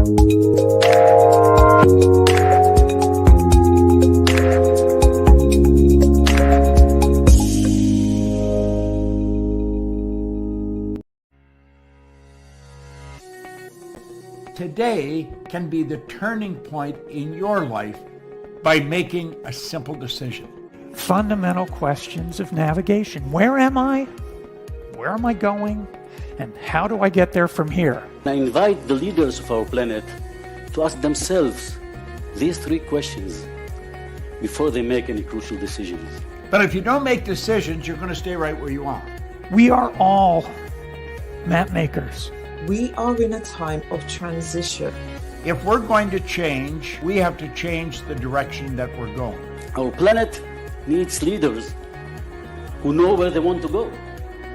Today can be the turning point in your life by making a simple decision. Fundamental questions of navigation. Where am I? Where am I going? And how do I get there from here? I invite the leaders of our planet to ask themselves these three questions before they make any crucial decisions. But if you don't make decisions, you're going to stay right where you are. We are all map makers. We are in a time of transition. If we're going to change, we have to change the direction that we're going. Our planet needs leaders who know where they want to go.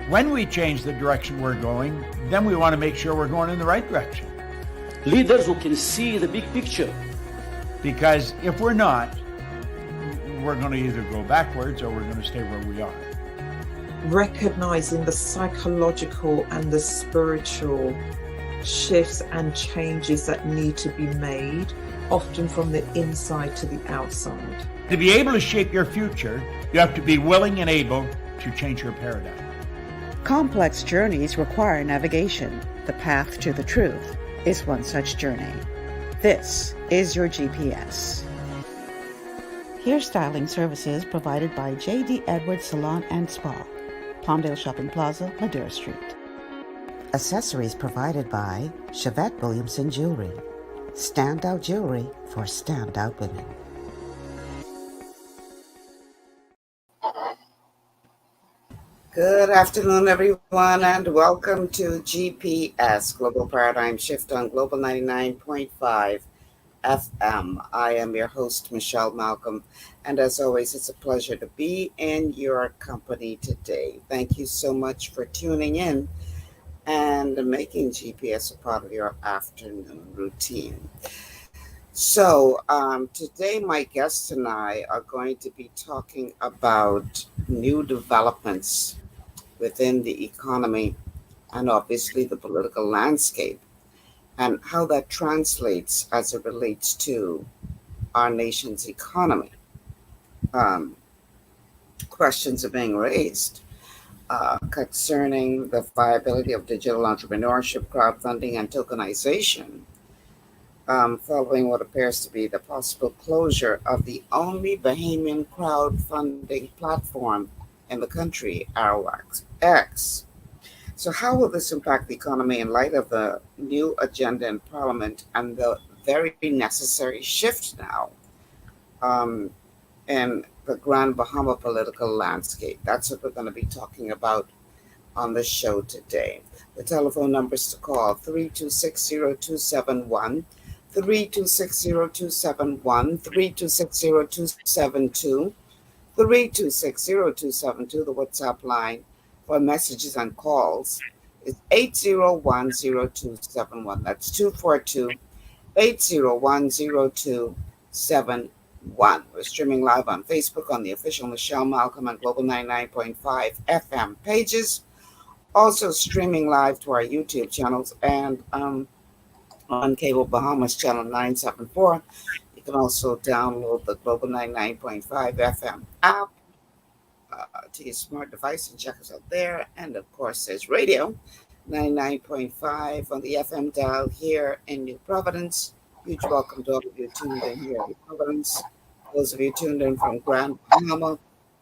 When we change the direction we're going, then we want to make sure we're going in the right direction. Leaders who can see the big picture. Because if we're not, we're going to either go backwards or we're going to stay where we are. Recognizing the psychological and the spiritual shifts and changes that need to be made, often from the inside to the outside. To be able to shape your future, you have to be willing and able to change your paradigm. Complex journeys require navigation. The path to the truth is one such journey. This is your GPS. Hairstyling services provided by J.D. Edwards Salon and Spa, Palmdale Shopping Plaza, Ladera Street. Accessories provided by Chevette Williamson Jewelry. Standout jewelry for standout women. Good afternoon, everyone, and welcome to GPS, Global Paradigm Shift on Global 99.5 FM. I am your host, Michelle Malcolm, and as always, it's a pleasure to be in your company today. Thank you so much for tuning in and making GPS a part of your afternoon routine. So today my guests and I are going to be talking about new developments within the economy and obviously the political landscape and how that translates as it relates to our nation's economy. Questions are being raised concerning the viability of digital entrepreneurship, crowdfunding, and tokenization, following what appears to be the possible closure of the only Bahamian crowdfunding platform in the country, ARawakX. So how will this impact the economy in light of the new agenda in Parliament and the very necessary shift now in the Grand Bahama political landscape? That's what we're going to be talking about on the show today. The telephone numbers to call, 3260271, 3260271, 3260272, 3260272. The WhatsApp line for messages and calls is 8010271. That's 242-8010271. We're streaming live on Facebook on the official Michelle Malcolm and Global 99.5 FM pages. Also streaming live to our YouTube channels and on Cable Bahamas channel 974. You can also download the Global 99.5 FM app to your smart device and check us out there. And of course, there's radio 99.5 on the FM dial here in New Providence. Huge welcome to all of you tuned in here in New Providence. Those of you tuned in from Grand Bahama,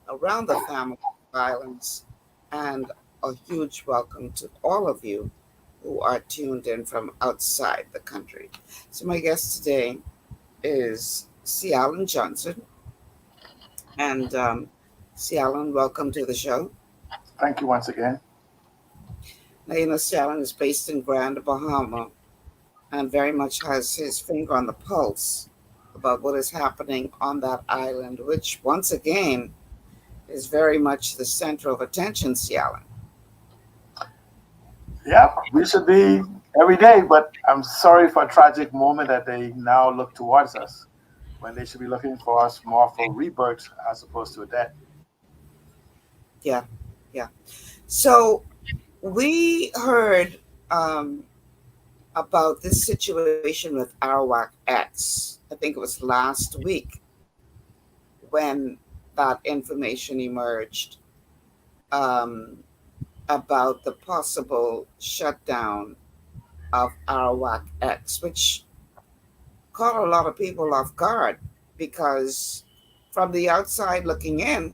around the family islands, and a huge welcome to all of you who are tuned in from outside the country. So my guest today is C. Allen Johnson. And C. Allen, welcome to the show. Thank you once again. Now, you know, C. Allen is based in Grand Bahama and very much has his finger on the pulse about what is happening on that island, which once again is very much the center of attention, C. Allen. Yeah, we should be every day, but I'm sorry for a tragic moment that they now look towards us when they should be looking for us more for rebirth as opposed to a death. Yeah. So we heard about this situation with ARawakX. I think it was last week when that information emerged um, about the possible shutdown of ARawakX, which caught a lot of people off guard because from the outside looking in,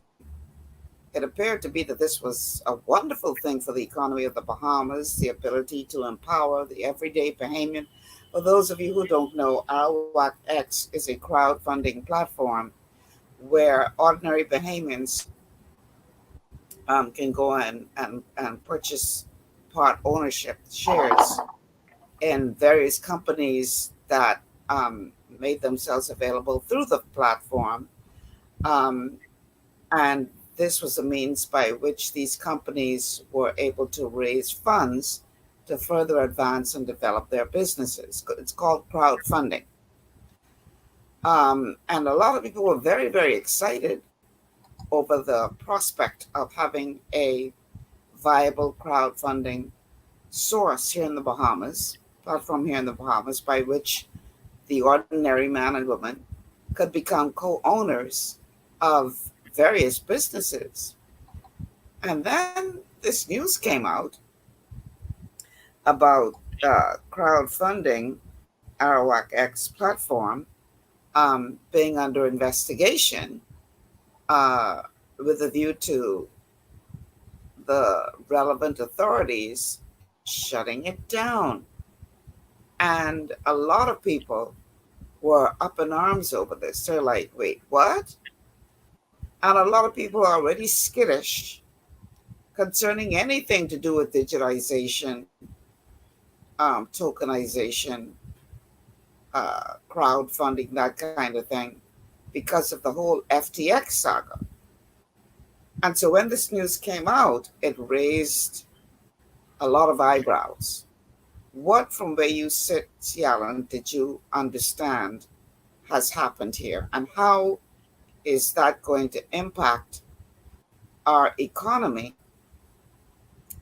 it appeared to be that this was a wonderful thing for the economy of the Bahamas, the ability to empower the everyday Bahamian. For those of you who don't know, ARawakX is a crowdfunding platform where ordinary Bahamians can go and purchase part ownership shares in various companies that made themselves available through the platform. Um, and this was a means by which these companies were able to raise funds to further advance and develop their businesses. It's called crowdfunding. And a lot of people were very, very excited over the prospect of having a viable crowdfunding source here in the Bahamas, platform here in the Bahamas, by which the ordinary man and woman could become co-owners of various businesses. And then this news came out about crowdfunding ARawakX platform being under investigation uh, with a view to the relevant authorities shutting it down. And a lot of people were up in arms over this. They're like, wait, what? And a lot of people are already skittish concerning anything to do with digitization, tokenization, crowdfunding, that kind of thing, because of the whole FTX saga. And so when this news came out, it raised a lot of eyebrows. What, from where you sit, Yalan, did you understand has happened here? And how is that going to impact our economy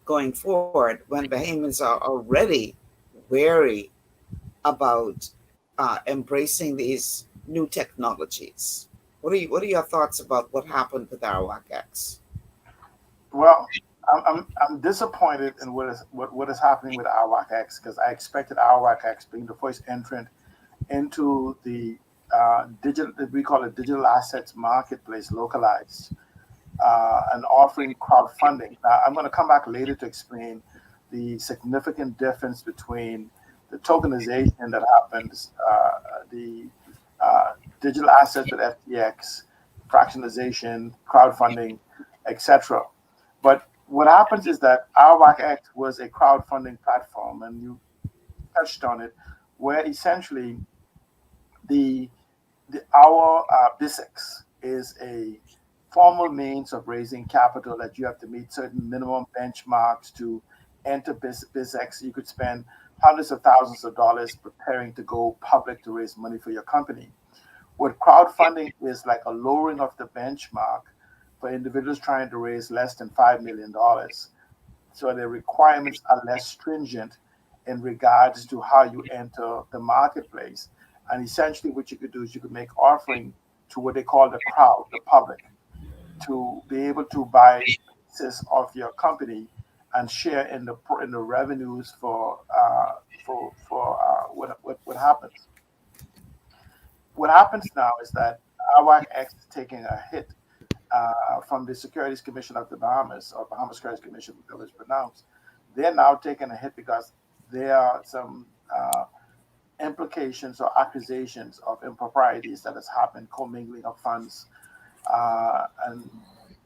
going forward when Bahamians are already wary about embracing these new technologies? What are your thoughts about what happened with ARawakX? Well, I'm disappointed in what is happening with ARawakX, because I expected ARawakX being the first entrant into the digital, we call it digital assets marketplace, localized, and offering crowdfunding. Now, I'm going to come back later to explain the significant difference between the tokenization that happens, the digital assets with FTX, fractionalization, crowdfunding, etc. But what happens is that ARawakX was a crowdfunding platform, and you touched on it, where essentially our BISX is a formal means of raising capital that you have to meet certain minimum benchmarks to enter BISX. You could spend hundreds of thousands of dollars preparing to go public to raise money for your company. What crowdfunding is like a lowering of the benchmark for individuals trying to raise less than $5 million. So the requirements are less stringent in regards to how you enter the marketplace. And essentially what you could do is you could make offering to what they call the crowd, the public, to be able to buy pieces of your company and share in the revenues for what happens. What happens now is that ARawakX is taking a hit from the Securities Commission of the Bahamas, or Bahamas Securities Commission, whatever it's pronounced. They're now taking a hit because there are some implications or accusations of improprieties that has happened, commingling of funds, and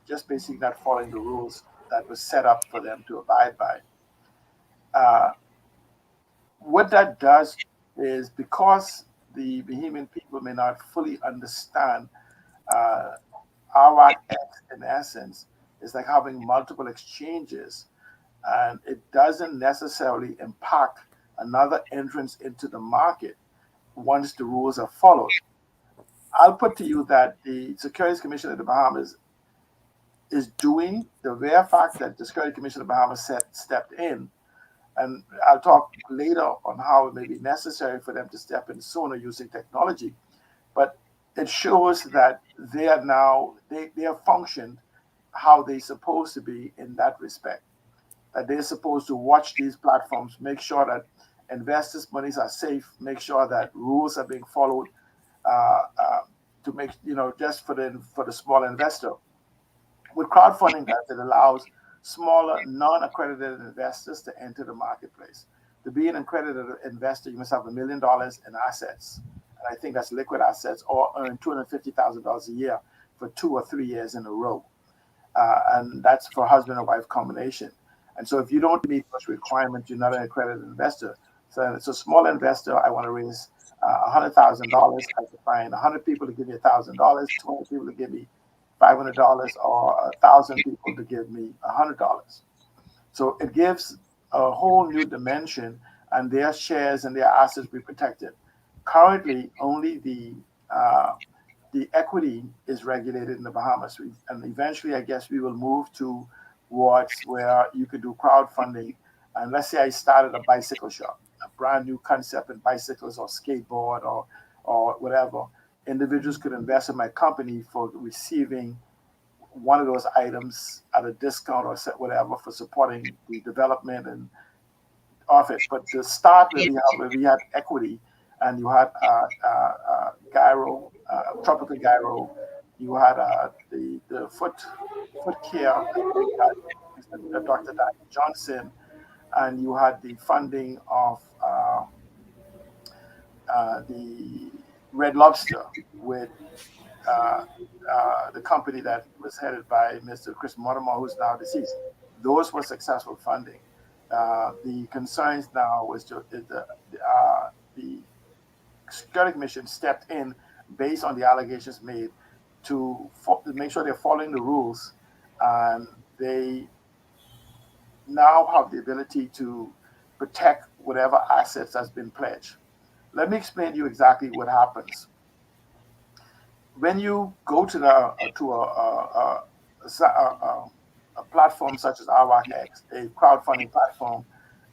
just basically not following the rules that was set up for them to abide by. What that does is, because the Bahamian people may not fully understand ARawakX, in essence, is like having multiple exchanges, and it doesn't necessarily impact another entrance into the market once the rules are followed. I'll put to you that the Securities Commission of the Bahamas is doing the rare fact that the Securities Commission of the Bahamas stepped in And I'll talk later on how it may be necessary for them to step in sooner using technology. But it shows that they are now, they have functioned how they're supposed to be in that respect. That they're supposed to watch these platforms, make sure that investors' monies are safe, make sure that rules are being followed, uh, uh, to make, just for the small investor. What crowdfunding does, it allows smaller, non-accredited investors to enter the marketplace. To be an accredited investor, you must have $1 million in assets, and I think that's liquid assets, or earn $250,000 a year for 2 or 3 years in a row, and that's for husband and wife combination. And so, if you don't meet those requirements, you're not an accredited investor. So, it's a small investor. I want to raise $100,000. I can find 100 people to give me $1,000, 20 people to give me $500, or 1,000 people to give me $100. So it gives a whole new dimension, and their shares and their assets be protected. Currently, only the equity is regulated in the Bahamas, and eventually, I guess we will move towards where you could do crowdfunding. And let's say I started a bicycle shop, a brand new concept in bicycles or skateboard or whatever. Individuals could invest in my company for receiving one of those items at a discount or whatever for supporting the development and of it. But the start where we had equity, and you had gyro, tropical gyro, you had the foot care, Dr. Daniel Johnson, and you had the funding of the Red Lobster with the company that was headed by Mr. Chris Mortimer, who's now deceased. Those were successful funding. The concerns now was the Security Commission stepped in based on the allegations made to make sure they're following the rules, and they now have the ability to protect whatever assets has been pledged. Let me explain to you exactly what happens. When you go to a platform such as ARawakX, a crowdfunding platform,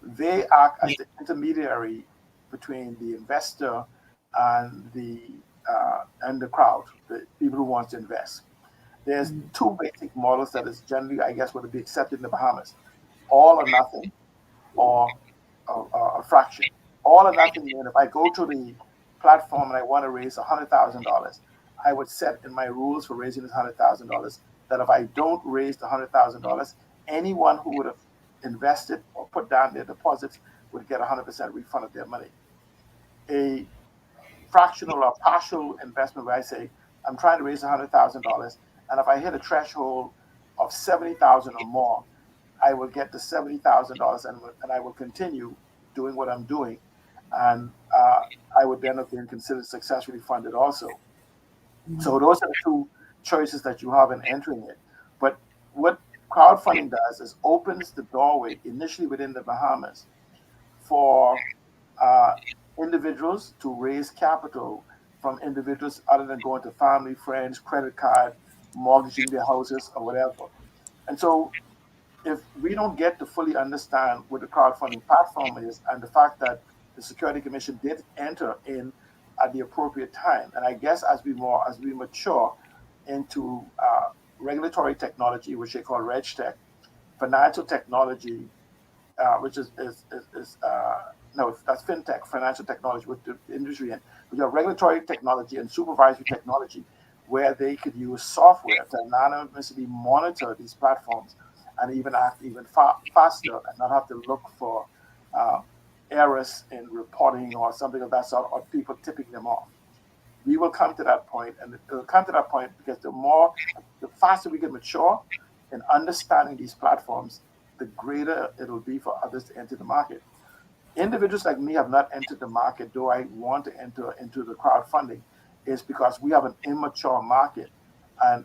they act as the intermediary between the investor and the crowd, the people who want to invest. There's two basic models that is generally, I guess, would be accepted in the Bahamas: all or nothing, or a fraction. All or nothing means if I go to the platform and I want to raise $100,000, I would set in my rules for raising this $100,000 that if I don't raise the $100,000, anyone who would have invested or put down their deposits would get 100% refund of their money. A fractional or partial investment where I say I'm trying to raise $100,000, and if I hit a threshold of 70,000 or more, I will get the $70,000, and I will continue doing what I'm doing, and I would then have been considered successfully funded also. So those are the two choices that you have in entering it. But what crowdfunding does is opens the doorway initially within the Bahamas for individuals to raise capital from individuals other than going to family, friends, credit card, mortgaging their houses or whatever. And so if we don't get to fully understand what the crowdfunding platform is, and the fact that the Security Commission did enter in at the appropriate time, and I guess as we mature into regulatory technology, which they call RegTech, financial technology, which is no, that's fintech, financial technology, with the industry in. We have regulatory technology and supervisory technology, where they could use software to anonymously monitor these platforms and even act even faster and not have to look for errors in reporting or something of that sort, or people tipping them off. We will come to that point, and it will come to that point because the faster we get mature in understanding these platforms, the greater it'll be for others to enter the market. Individuals like me have not entered the market, though I want to enter into the crowdfunding, is because we have an immature market. And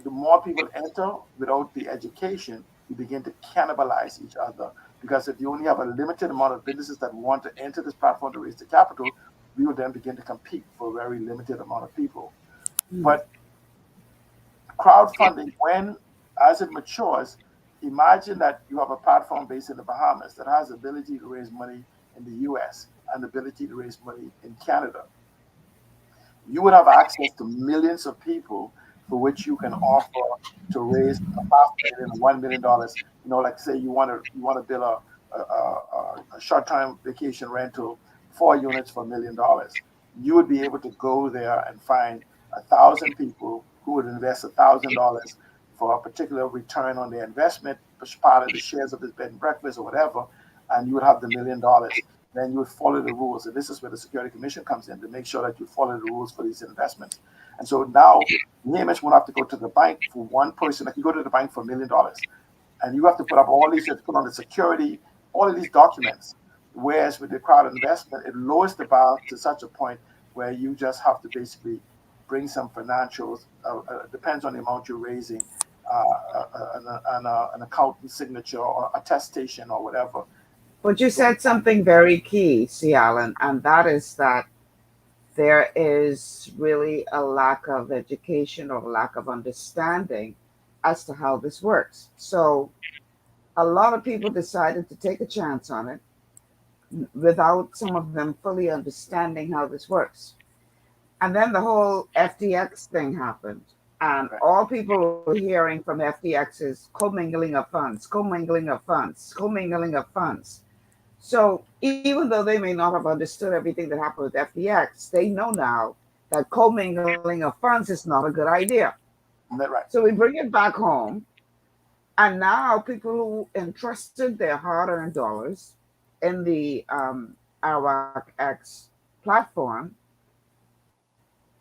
the more people enter without the education, you begin to cannibalize each other. Because if you only have a limited amount of businesses that want to enter this platform to raise the capital, we will then begin to compete for a very limited amount of people. But crowdfunding, as it matures, imagine that you have a platform based in the Bahamas that has the ability to raise money in the US and the ability to raise money in Canada. You would have access to millions of people for which you can offer to raise $500,000 $1 million. Like say you want to build a short-term vacation rental, 4 units for $1 million. You would be able to go there and find 1,000 people who would invest $1,000 for a particular return on their investment, as part of the shares of this bed and breakfast or whatever, and you would have the $1 million. Then you would follow the rules. And this is where the Security Commission comes in to make sure that you follow the rules for these investments. And so now Namish won't have to go to the bank for one person. Like you go to the bank for $1 million and you have to put up all these, you have to put on the security, all of these documents. Whereas with the crowd investment, it lowers the bar to such a point where you just have to basically bring some financials, depends on the amount you're raising, an accountant signature or attestation or whatever. But you said something very key, C. Allen, and that is that there is really a lack of education or lack of understanding as to how this works. So a lot of people decided to take a chance on it without some of them fully understanding how this works. And then the whole FTX thing happened. And all people were hearing from FTX is commingling of funds, commingling of funds, commingling of funds. So even though they may not have understood everything that happened with FTX, they know now that commingling of funds is not a good idea. That's right. So we bring it back home. And now people who entrusted their hard-earned dollars in the ARawakX platform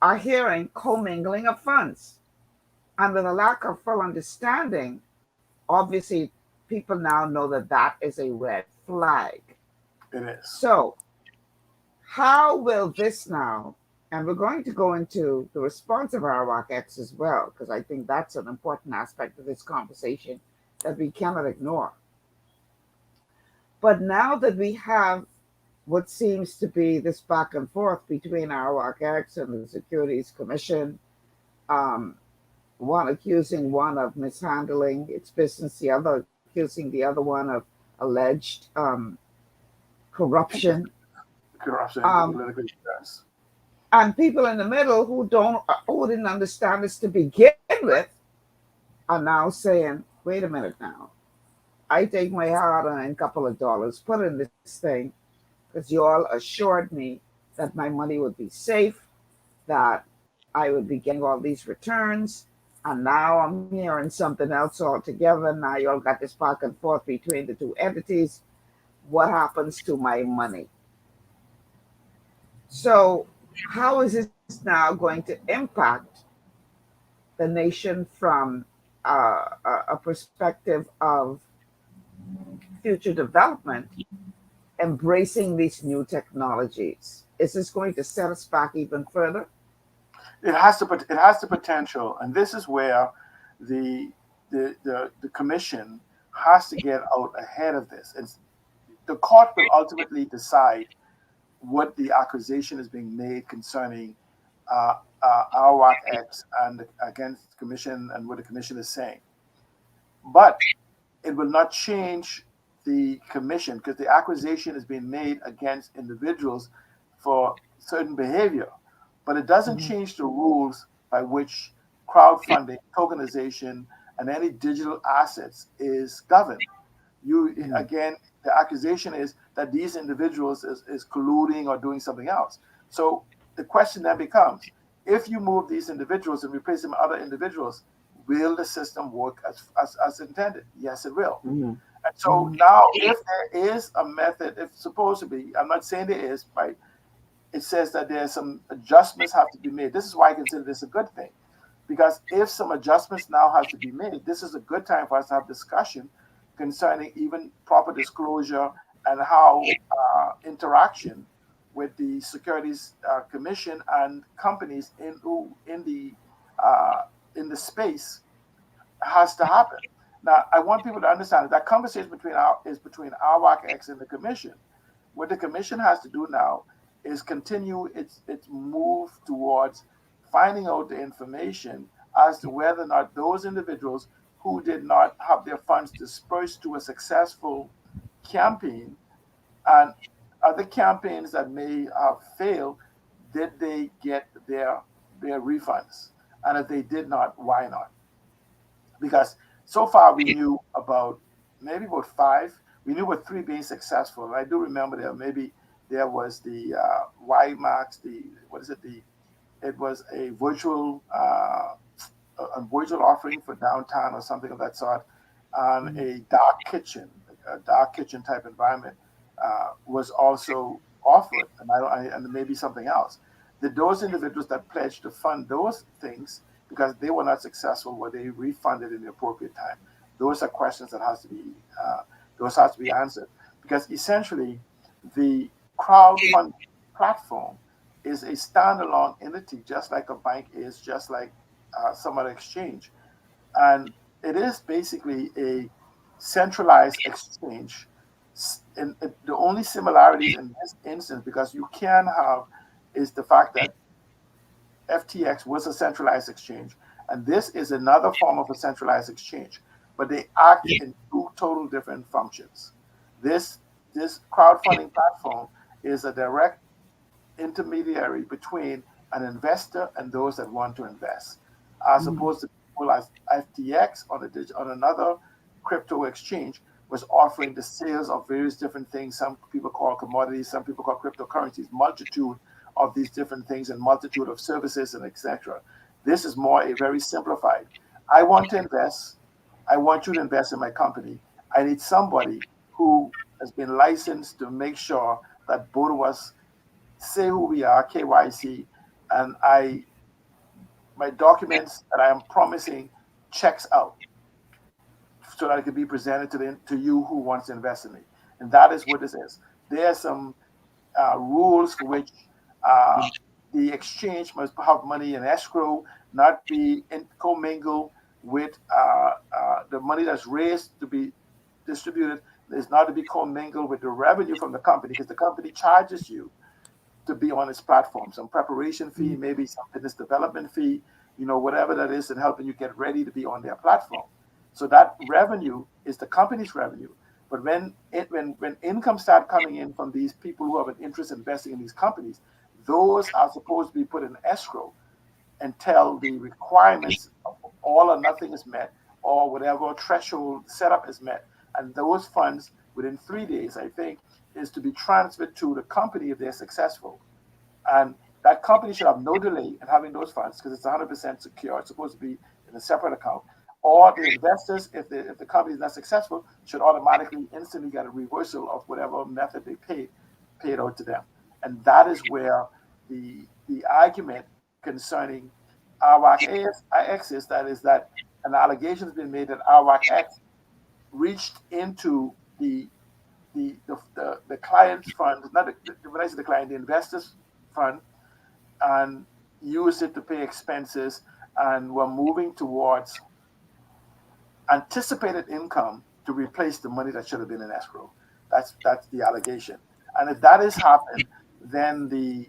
are hearing commingling of funds. And with a lack of full understanding, obviously people now know that that is a red flag. It is. So how will this now, and we're going to go into the response of ARawakX as well, because I think that's an important aspect of this conversation that we cannot ignore. But now that we have what seems to be this back and forth between ARawakX and the Securities Commission, one accusing one of mishandling its business, the other accusing the other one of alleged corruption. Corruption and political interest. And people in the middle who didn't understand this to begin with are now saying, wait a minute now. I take my hard-earned couple of dollars, put in this thing, because you all assured me that my money would be safe, that I would be getting all these returns, and now I'm hearing something else altogether. Now you all got this back and forth between the two entities. What happens to my money? So how is this now going to impact the nation from a perspective of future development, embracing these new technologies? Is this going to set us back even further? It has the potential, and this is where the commission has to get out ahead of this. And the court will ultimately decide what the accusation is being made concerning ARawakX and against the commission and what the commission is saying. But it will not change the commission, because the accusation is being made against individuals for certain behavior. But it doesn't change the rules by which crowdfunding, tokenization, and any digital assets is governed. Again, the accusation is that these individuals is colluding or doing something else. So the question then becomes, if you move these individuals and replace them with other individuals, will the system work as intended? Yes, it will. And so now, if there is a method, if supposedly, I'm not saying there is, right? It says that there's some adjustments have to be made. This is why I consider this a good thing, because if some adjustments now have to be made, this is a good time for us to have discussion concerning even proper disclosure and how interaction with the Securities Commission and companies in the space has to happen. Now, I want people to understand that conversation between ARawakX and the commission. What the commission has to do now is continue its move towards finding out the information as to whether or not those individuals who did not have their funds dispersed to a successful campaign, and other campaigns that may have failed, did they get their refunds? And if they did not, why not? Because so far we knew about maybe about five. We knew about three being successful. And I do remember there was the YMAX, the what is it? It was a virtual offering for downtown or something of that sort, and a dark kitchen type environment was also offered, and maybe something else. Those individuals that pledged to fund those things because they were not successful, were they refunded in the appropriate time? Those are questions that those has to be answered, because essentially the crowdfunding platform is a standalone entity, just like a bank is, just like some other exchange. And it is basically a centralized exchange. And the only similarities in this instance, because you can have, is the fact that FTX was a centralized exchange, and this is another form of a centralized exchange, but they act in two total different functions. This crowdfunding platform is a direct intermediary between an investor and those that want to invest, as opposed to people as FTX on another crypto exchange was offering the sales of various different things. Some people call commodities, some people call cryptocurrencies, multitude of these different things and multitude of services and etc. This is more a very simplified. I want to invest. I want you to invest in my company. I need somebody who has been licensed to make sure that both of us say who we are, KYC, and my documents that I am promising checks out, so that it can be presented to you who wants to invest in me. And that is what this is. There are some rules for which the exchange must have money in escrow, not be commingled with the money that's raised to be distributed. Is not to be commingled with the revenue from the company, because the company charges you to be on its platform. Some preparation fee, maybe some business development fee, whatever that is, and helping you get ready to be on their platform. So that revenue is the company's revenue. But when income start coming in from these people who have an interest in investing in these companies, those are supposed to be put in escrow until the requirements of all or nothing is met, or whatever threshold setup is met. And those funds, within 3 days, I think, is to be transferred to the company if they're successful. And that company should have no delay in having those funds, because it's 100% secure. It's supposed to be in a separate account. Or the investors, if the company is not successful, should automatically instantly get a reversal of whatever method they paid out to them. And that is where the argument concerning ARawakX is that an allegation has been made that ARawakX reached into the client's fund, not when I say the client, the investor's fund, and used it to pay expenses, and were moving towards anticipated income to replace the money that should have been in escrow. That's the allegation. And if that has happened, then the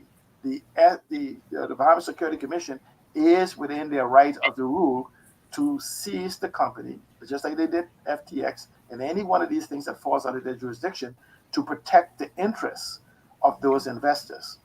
Bahama Security Commission is within their right of the rule to seize the company, just like they did FTX, and any one of these things that falls under their jurisdiction, to protect the interests of those investors.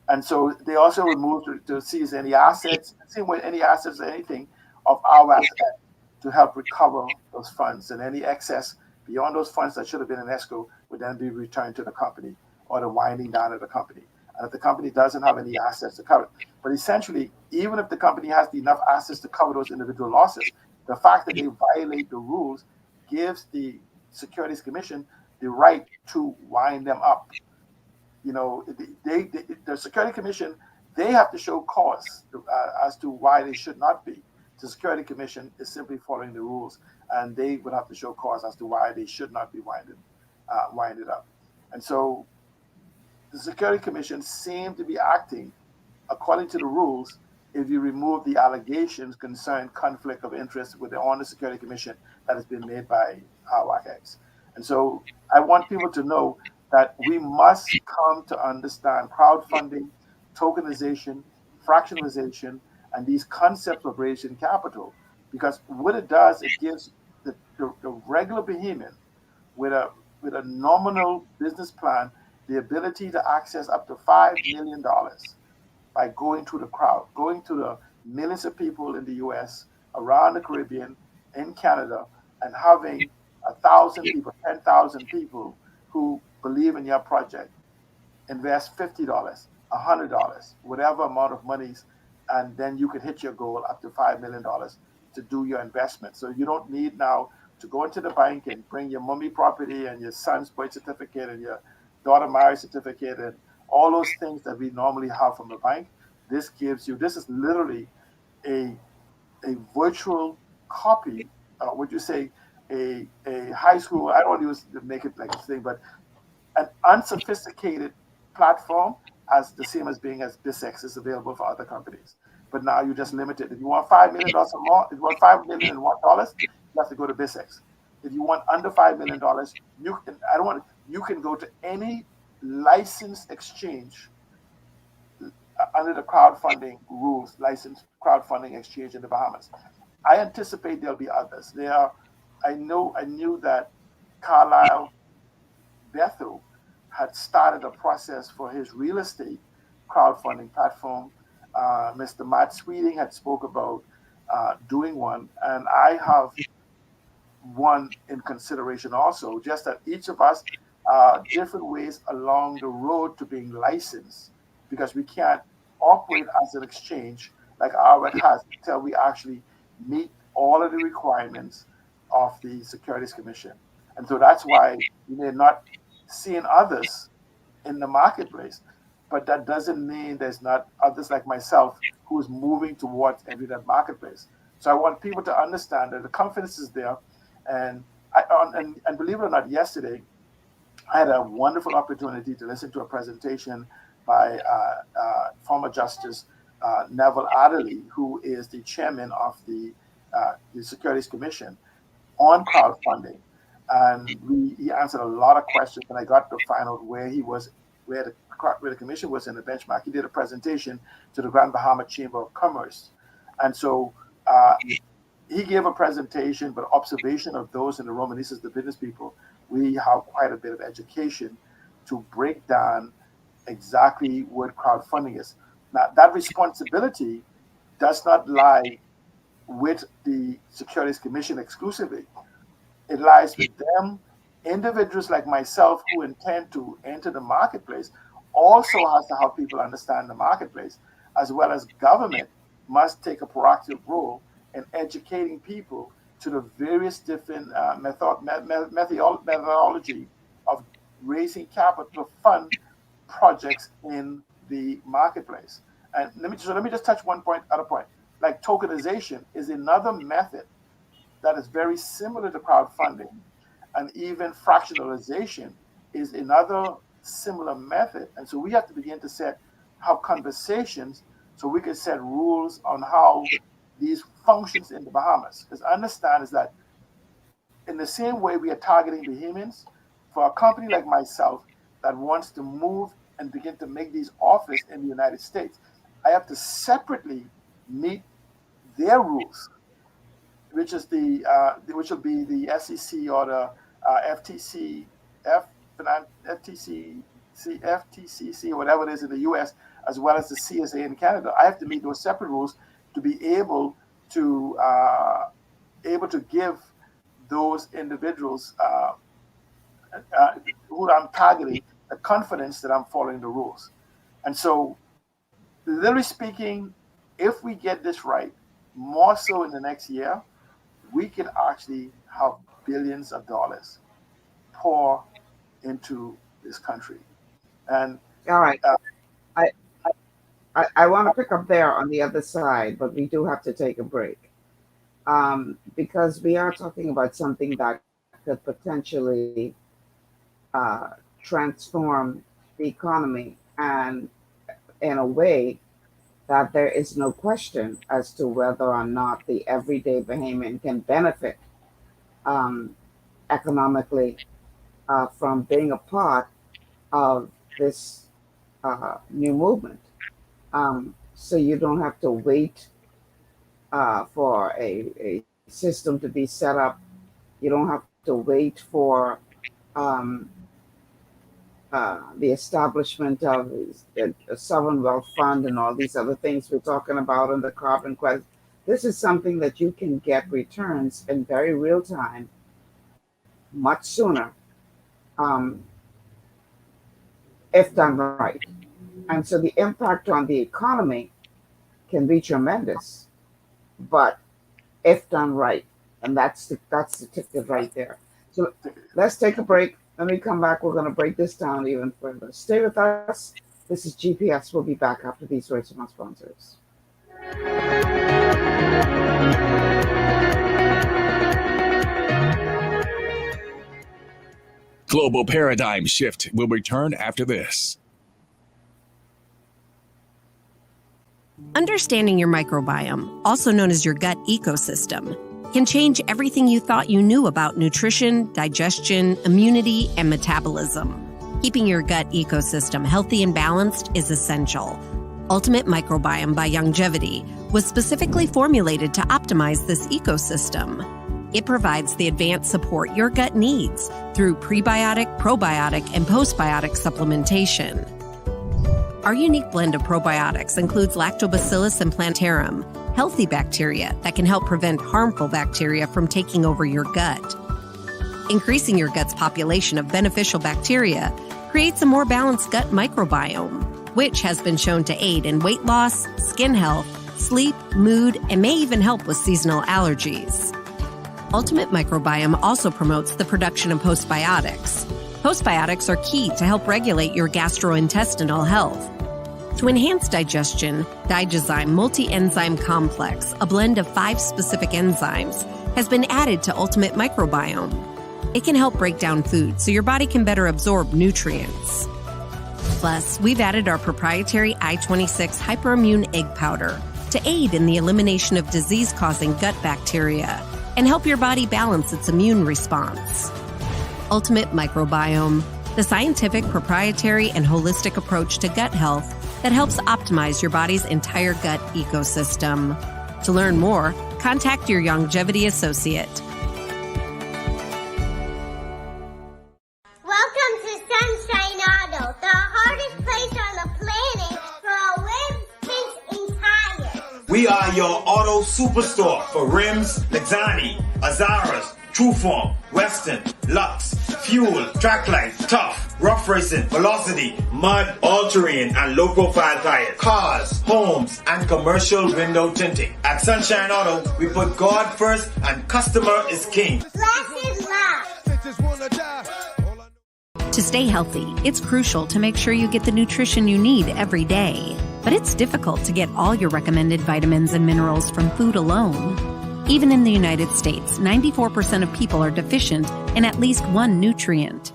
And so they also would move to seize any assets, same way any assets or anything of our asset, to help recover those funds, and any excess beyond those funds that should have been in escrow would then be returned to the company, or the winding down of the company. And if the company doesn't have any assets to cover it, but essentially, even if the company has enough assets to cover those individual losses, the fact that they violate the rules gives the Securities Commission the right to wind them up. The Security Commission, they have to show cause as to why they should not be. The Security Commission is simply following the rules, and they would have to show cause as to why they should not be winded up. And so the Security Commission seemed to be acting according to the rules if you remove the allegations concerning conflict of interest with the Honor Security Commission that has been made by ARawakX. And so I want people to know that we must come to understand crowdfunding, tokenization, fractionalization, and these concepts of raising capital because what it does, it gives the regular Bahamian with a nominal business plan the ability to access up to $5 million by going to the crowd, going to the millions of people in the US, around the Caribbean, in Canada, and having 1,000 people, 10,000 people who believe in your project invest $50, $100, whatever amount of monies, and then you can hit your goal up to $5 million to do your investment. So you don't need now to go into the bank and bring your mummy property and your son's birth certificate and your daughter marriage certificate and all those things that we normally have from a bank. This gives you, this is literally a virtual copy, would you say, a high school, I don't want to use to make it like a thing, but an unsophisticated platform as the same as being as BizX is available for other companies. But now you just limit it. If you want $5 million or more, if you want $5 million, you have to go to BizX. If you want under $5 million, you can go to any licensed exchange under the crowdfunding rules, licensed crowdfunding exchange in the Bahamas. I anticipate there'll be others. I knew that Carlisle Bethel had started a process for his real estate crowdfunding platform. Mr. Matt Sweeting had spoke about doing one, and I have one in consideration also, just that each of us different ways along the road to being licensed, because we can't operate as an exchange like ARawakX has until we actually meet all of the requirements of the Securities Commission. And so that's why you may not seeing others in the marketplace, but that doesn't mean there's not others like myself who's moving towards entering that marketplace. So I want people to understand that the confidence is there, and and believe it or not, yesterday I had a wonderful opportunity to listen to a presentation by former Justice Neville Adderley, who is the chairman of the Securities Commission, on crowdfunding. And he answered a lot of questions, and I got to find out where the commission was in the benchmark. He did a presentation to the Grand Bahama Chamber of Commerce. And so he gave a presentation, but observation of those in the room, and this is the business people, we have quite a bit of education to break down exactly what crowdfunding is. Now, that responsibility does not lie with the Securities Commission exclusively. It lies with them. Individuals like myself who intend to enter the marketplace also has to help people understand the marketplace, as well as government must take a proactive role in educating people to the various different methodology of raising capital to fund projects in the marketplace. And let me just touch other point. Like tokenization is another method that is very similar to crowdfunding, and even fractionalization is another similar method. And so we have to begin to have conversations so we can set rules on how these functions in the Bahamas. Because understand is that in the same way we are targeting Bahamians, for a company like myself that wants to move and begin to make these offers in the United States, I have to separately meet their rules, which will be the SEC or the FTC, FTCC, or whatever it is in the US, as well as the CSA in Canada. I have to meet those separate rules to be able to give those individuals who I'm targeting the confidence that I'm following the rules. And so, literally speaking, if we get this right, more so in the next year, we can actually have billions of dollars pour into this country. And all right, I want to pick up there on the other side, but we do have to take a break because we are talking about something that could potentially transform the economy, and in a way that there is no question as to whether or not the everyday Bahamian can benefit economically from being a part of this new movement. So you don't have to wait for a system to be set up. You don't have to wait for the establishment of a sovereign wealth fund and all these other things we're talking about in the carbon quest. This is something that you can get returns in very real time, much sooner, if done right. And so the impact on the economy can be tremendous, but if done right, and that's the ticket right there. So let's take a break. When we come back, we're going to break this down even further. Stay with us. This is GPS. We'll be back after these words from our sponsors. Global Paradigm Shift will return after this. Understanding your microbiome, also known as your gut ecosystem, can change everything you thought you knew about nutrition, digestion, immunity, and metabolism. Keeping your gut ecosystem healthy and balanced is essential. Ultimate Microbiome by Longevity was specifically formulated to optimize this ecosystem. It provides the advanced support your gut needs through prebiotic, probiotic, and postbiotic supplementation. Our unique blend of probiotics includes Lactobacillus and Plantarum, healthy bacteria that can help prevent harmful bacteria from taking over your gut. Increasing your gut's population of beneficial bacteria creates a more balanced gut microbiome, which has been shown to aid in weight loss, skin health, sleep, mood, and may even help with seasonal allergies. Ultimate Microbiome also promotes the production of postbiotics. Postbiotics are key to help regulate your gastrointestinal health. To enhance digestion, Digizyme Multi-Enzyme Complex, a blend of 5 specific enzymes, has been added to Ultimate Microbiome. It can help break down food so your body can better absorb nutrients. Plus, we've added our proprietary I-26 hyperimmune egg powder to aid in the elimination of disease-causing gut bacteria and help your body balance its immune response. Ultimate Microbiome, the scientific, proprietary, and holistic approach to gut health that helps optimize your body's entire gut ecosystem. To learn more, contact your longevity associate. Welcome to Sunshine Auto, the hardest place on the planet for a rims, tints, and tires. We are your auto superstore for rims, Lexani, Azaras, Trueform, Western, Lux, Fuel, Tracklight, Tough, Rough Racing, Velocity, Mud, All-Terrain, and low-profile tires, cars, homes, and commercial window tinting. At Sunshine Auto, we put God first and customer is king. Glasses love. To stay healthy, it's crucial to make sure you get the nutrition you need every day. But it's difficult to get all your recommended vitamins and minerals from food alone. Even in the United States, 94% of people are deficient in at least one nutrient.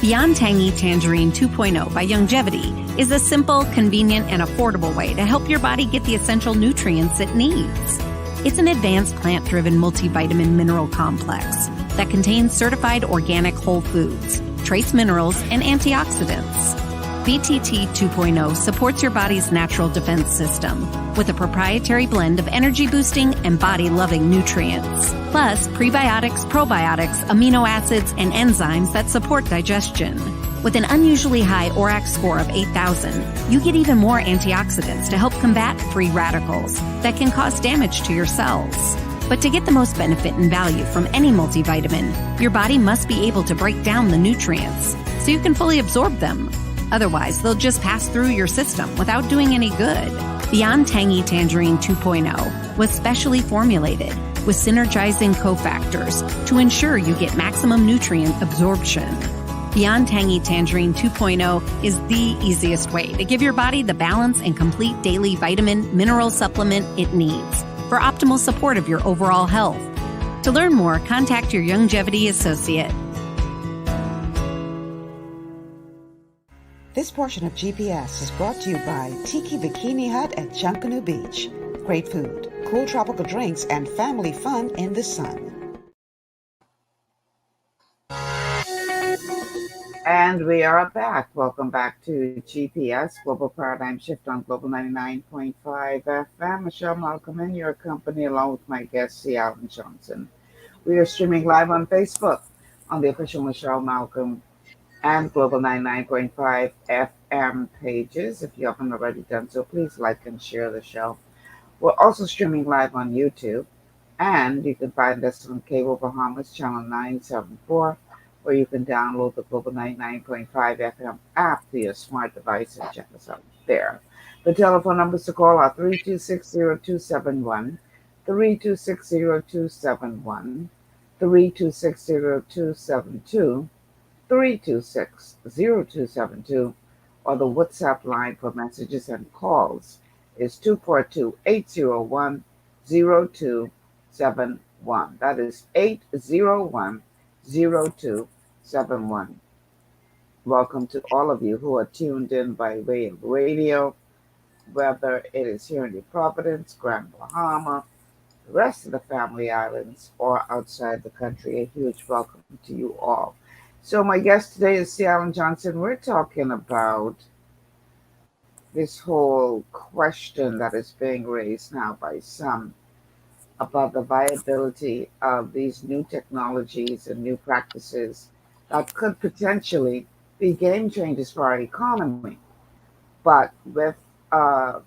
Beyond Tangy Tangerine 2.0 by Longevity is a simple, convenient, and affordable way to help your body get the essential nutrients it needs. It's an advanced plant-driven multivitamin mineral complex that contains certified organic whole foods, trace minerals, and antioxidants. BTT 2.0 supports your body's natural defense system with a proprietary blend of energy-boosting and body-loving nutrients, plus prebiotics, probiotics, amino acids, and enzymes that support digestion. With an unusually high ARawakX score of 8,000, you get even more antioxidants to help combat free radicals that can cause damage to your cells. But to get the most benefit and value from any multivitamin, your body must be able to break down the nutrients so you can fully absorb them. Otherwise, they'll just pass through your system without doing any good. Beyond Tangy Tangerine 2.0 was specially formulated with synergizing cofactors to ensure you get maximum nutrient absorption. Beyond Tangy Tangerine 2.0 is the easiest way to give your body the balance and complete daily vitamin mineral supplement it needs for optimal support of your overall health. To learn more, contact your longevity associate. This portion of GPS is brought to you by Tiki Bikini Hut at Junkanoo Beach. Great food, cool tropical drinks, and family fun in the sun. And we are back. Welcome back to GPS, Global Paradigm Shift on Global 99.5 FM. Michelle Malcolm in your company along with my guest, C. Alan Johnson. We are streaming live on Facebook on the official Michelle Malcolm and Global 99.5 FM pages. If you haven't already done so, please like and share the show. We're also streaming live on YouTube, and you can find us on Cable Bahamas Channel 974, or you can download the Global 99.5 FM app to your smart device and check us out there. The telephone numbers to call are 3260271, 3260271, 3260272, 3260272, or the WhatsApp line for messages and calls is 242-801-0271. That is 801-0271. Welcome to all of you who are tuned in by way of radio, whether it is here in New Providence, Grand Bahama, the rest of the family islands, or outside the country. A huge welcome to you all. So my guest today is C. Alan Johnson. We're talking about this whole question that is being raised now by some about the viability of these new technologies and new practices that could potentially be game changers for our economy, but with a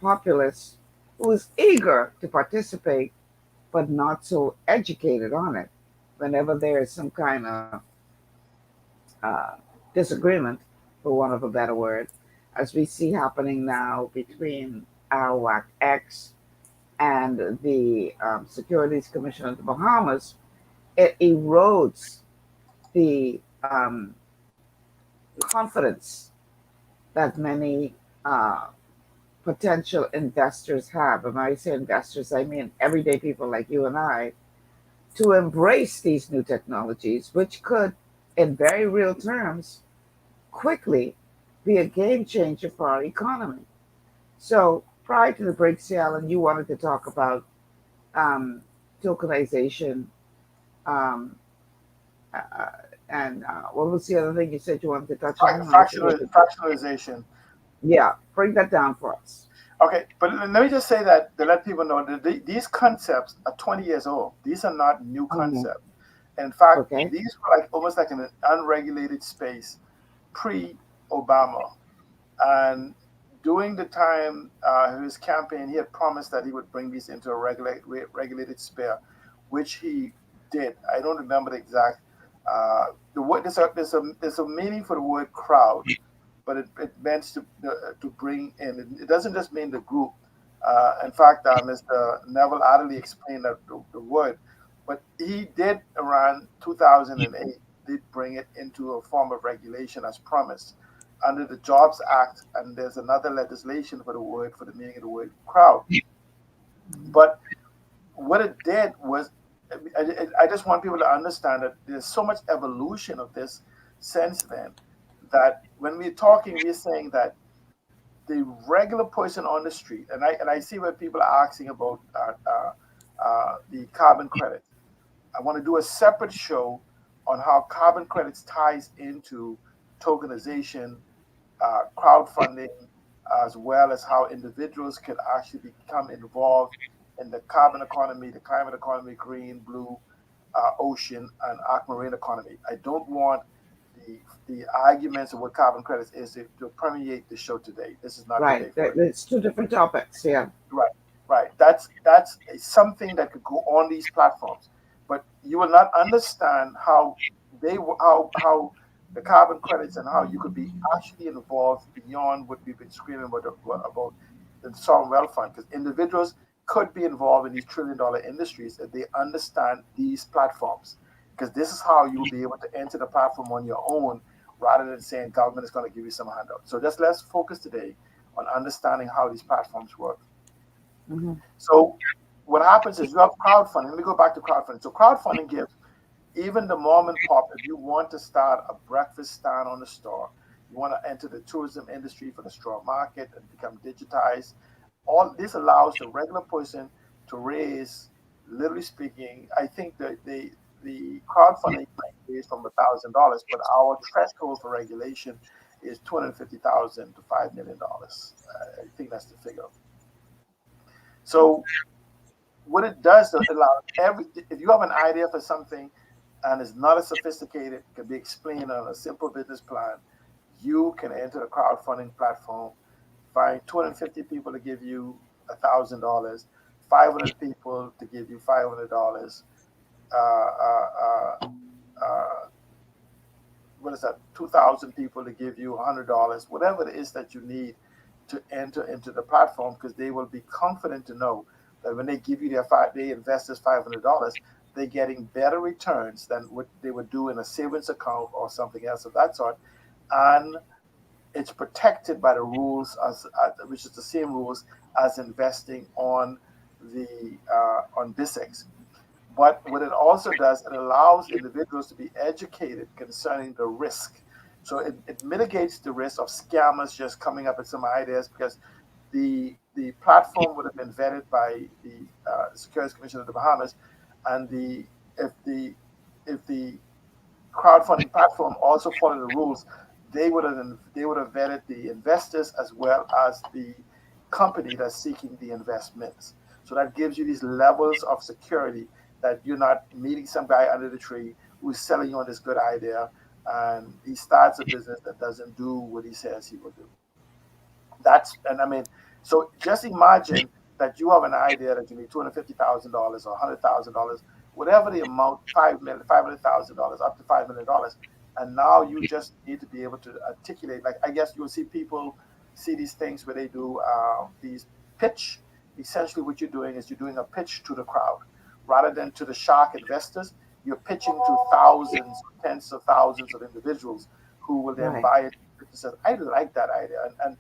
populace who is eager to participate but not so educated on it. Whenever there is some kind of disagreement, for want of a better word, as we see happening now between ARawakX and the Securities Commission of the Bahamas, it erodes the confidence that many potential investors have. And when I say investors, I mean everyday people like you and I, to embrace these new technologies, which could, in very real terms, quickly be a game changer for our economy. So prior to the break, Alan, you wanted to talk about tokenization, um, and what was the other thing you said you wanted to touch on? Fractionalization. Yeah, break that down for us. Okay, but let me just say that to let people know that these concepts are 20 years old. These are not new concepts. In fact, these were like almost like in an unregulated space pre-Obama. And during the time his campaign, he had promised that he would bring these into a regulated sphere, which he did. I don't remember the exact. The word there's a meaning for the word crowd, but it meant to bring in. It doesn't just mean the group. In fact, Mr. Neville Adderley explained that the word, but he did around 2008 did bring it into a form of regulation as promised under the Jobs Act, and there's another legislation for the meaning of the word crowd. But what it did was, I just want people to understand that there's so much evolution of this since then, that when we're talking, we're saying that the regular person on the street, and I see where people are asking about the carbon credit. I want to do a separate show on how carbon credits ties into tokenization, crowdfunding, as well as how individuals can actually become involved in the carbon economy, the climate economy, green, blue, ocean, and aquamarine economy. I don't want the arguments of what carbon credits is to permeate the show today. This is not right. It's two different topics. Yeah. Right. That's something that could go on these platforms, but you will not understand how the carbon credits and how you could be actually involved beyond what we've been screaming about the sovereign wealth fund, because individuals could be involved in these trillion-dollar industries if they understand these platforms, because this is how you will be able to enter the platform on your own rather than saying government is going to give you some handout. So let's focus today on understanding how these platforms work. So what happens is you have crowdfunding. Let me go back to crowdfunding. So crowdfunding gives even the mom and pop, if you want to start a breakfast stand on the store, you want to enter the tourism industry for the straw market and become digitized, all this allows the regular person to raise, literally speaking, I think that the the crowdfunding is from $1,000, but our threshold for regulation is $250,000 to $5 million. I think that's the figure. So what it does, it allows if you have an idea for something and it's not as sophisticated, it can be explained on a simple business plan, you can enter the crowdfunding platform, find 250 people to give you $1,000, 500 people to give you $500, what is that, 2,000 people to give you $100, whatever it is that you need to enter into the platform, because they will be confident to know that when they give you they invest this $500, they're getting better returns than what they would do in a savings account or something else of that sort. And it's protected by the rules, which is the same rules as investing on BISX. But what it also does, it allows individuals to be educated concerning the risk. So it mitigates the risk of scammers just coming up with some ideas, because the platform would have been vetted by the Securities Commission of the Bahamas, and if the crowdfunding platform also followed the rules, they would have vetted the investors as well as the company that's seeking the investments. So that gives you these levels of security that you're not meeting some guy under the tree who's selling you on this good idea, and he starts a business that doesn't do what he says he will do. So just imagine that you have an idea that you need $250,000 or $100,000, whatever the amount, $500,000 up to $5 million, and now you just need to be able to articulate. Like, I guess you'll see people see these things where they do these pitch. Essentially, what you're doing is you're doing a pitch to the crowd rather than to the shark investors. You're pitching to thousands, tens of thousands of individuals who will then buy it. Says, I like that idea, and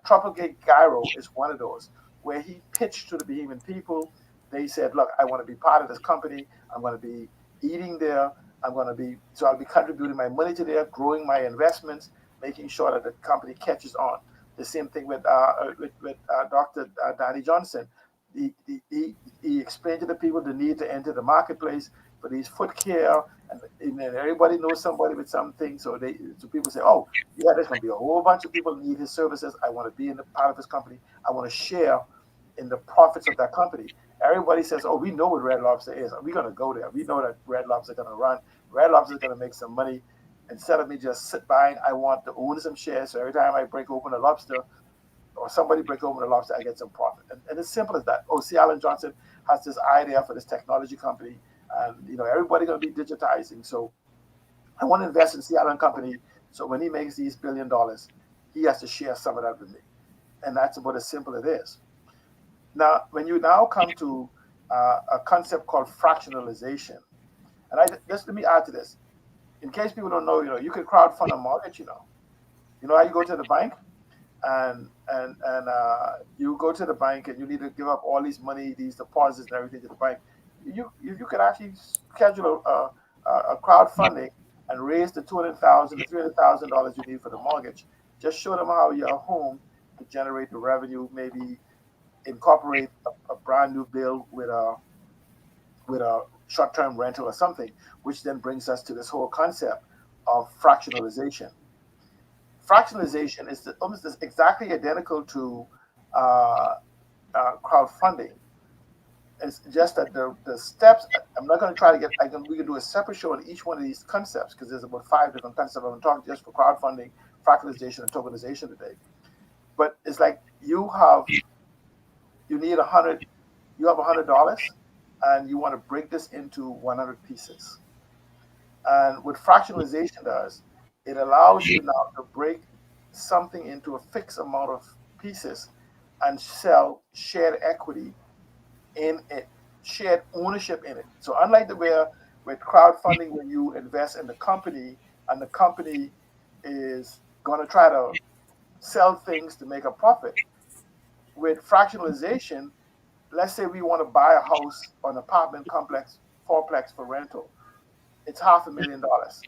Tropical Gyro is one of those where he pitched to the Bahamian people. They said, look, I want to be part of this company. I'm going to be eating there. I'll be contributing my money to there, growing my investments, making sure that the company catches on. The same thing with Dr. Danny Johnson. He explained to the people the need to enter the marketplace for these foot care, and everybody knows somebody with something. So people say, oh, yeah, there's going to be a whole bunch of people who need his services. I want to be in the part of his company. I want to share in the profits of that company. Everybody says, oh, we know what Red Lobster is. We're going to go there. We know that Red Lobster is going to run. Red Lobster is going to make some money. Instead of me just sit buying, I want to own some shares. So every time I break open a lobster, or somebody break open a lobster, I get some profit. And it's simple as that. C. Allen Johnson has this idea for this technology company, and everybody going to be digitizing. So I want to invest in C. Allen Company. So when he makes these $1 billion, he has to share some of that with me. And that's about as simple as it is. Now, when you now come to a concept called fractionalization, and just let me add to this. In case people don't know, you can crowdfund a mortgage. You know how you go to the bank, and you go to the bank and you need to give up all these money, these deposits and everything to the bank. You can actually schedule a crowdfunding and raise the $200,000 to $300,000 you need for the mortgage. Just show them how your home to generate the revenue. Maybe incorporate a brand new bill with a short-term rental or something, which then brings us to this whole concept of fractionalization. Fractionalization is almost exactly identical to crowdfunding. It's just that the steps, I'm not going to try to we can do a separate show on each one of these concepts, because there's about 5 different concepts. I'm going to talk just for crowdfunding, fractionalization, and tokenization today. But it's like you have $100, and you want to break this into 100 pieces. And what fractionalization does, it allows you now to break something into a fixed amount of pieces and sell shared equity in it, shared ownership in it. So unlike with crowdfunding, where you invest in the company and the company is going to try to sell things to make a profit, with fractionalization, let's say we want to buy a house or an apartment complex, fourplex for rental. It's $500,000.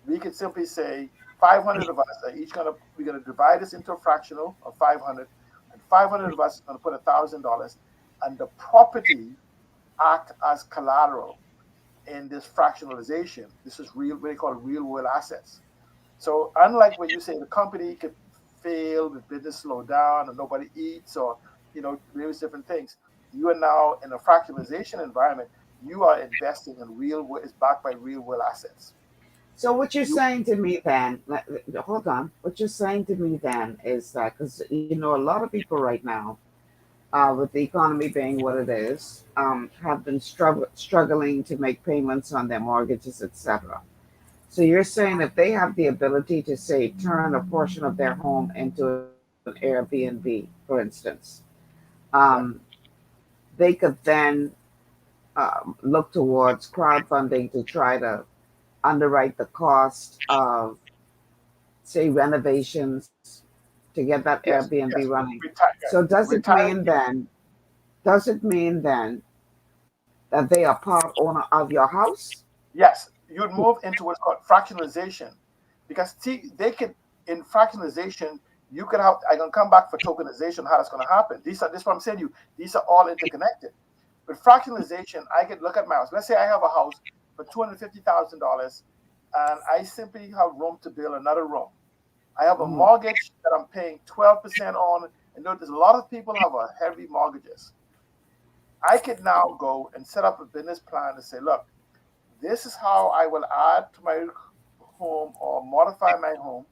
We could simply say 500 of us are each we're going to divide this into a fractional of 500, and 500 of us are going to put $1,000, and the property act as collateral. in this fractionalization. This is real, what they call real world assets. So unlike when you say the company could fail, the business slow down, and nobody eats, or various different things, you are now in a fractionalization environment. You are investing in real world, is backed by real world assets. So what you're You saying to me then, hold on. What you're saying to me then is that because a lot of people right now, with the economy being what it is, have been struggling to make payments on their mortgages, etc. So you're saying if they have the ability to say turn a portion of their home into an Airbnb, for instance, um, yeah. they could then look towards crowdfunding to try to underwrite the cost of, say, renovations to get that Yes, Airbnb yes. running. Retire, So retire. does it mean then that they are part owner of your house? Yes, you'd move into what's called fractionalization, because see, they could in fractionalization you could have. I can come back for tokenization. How that's going to happen? This is what I'm saying to you. These are all interconnected. With fractionalization, I could look at my house. Let's say I have a house for $250,000, and I simply have room to build another room. I have a Mhm. mortgage that I'm paying 12% on, and there's a lot of people have a heavy mortgages. I could now go and set up a business plan to say, look, this is how I will add to my home or modify my home.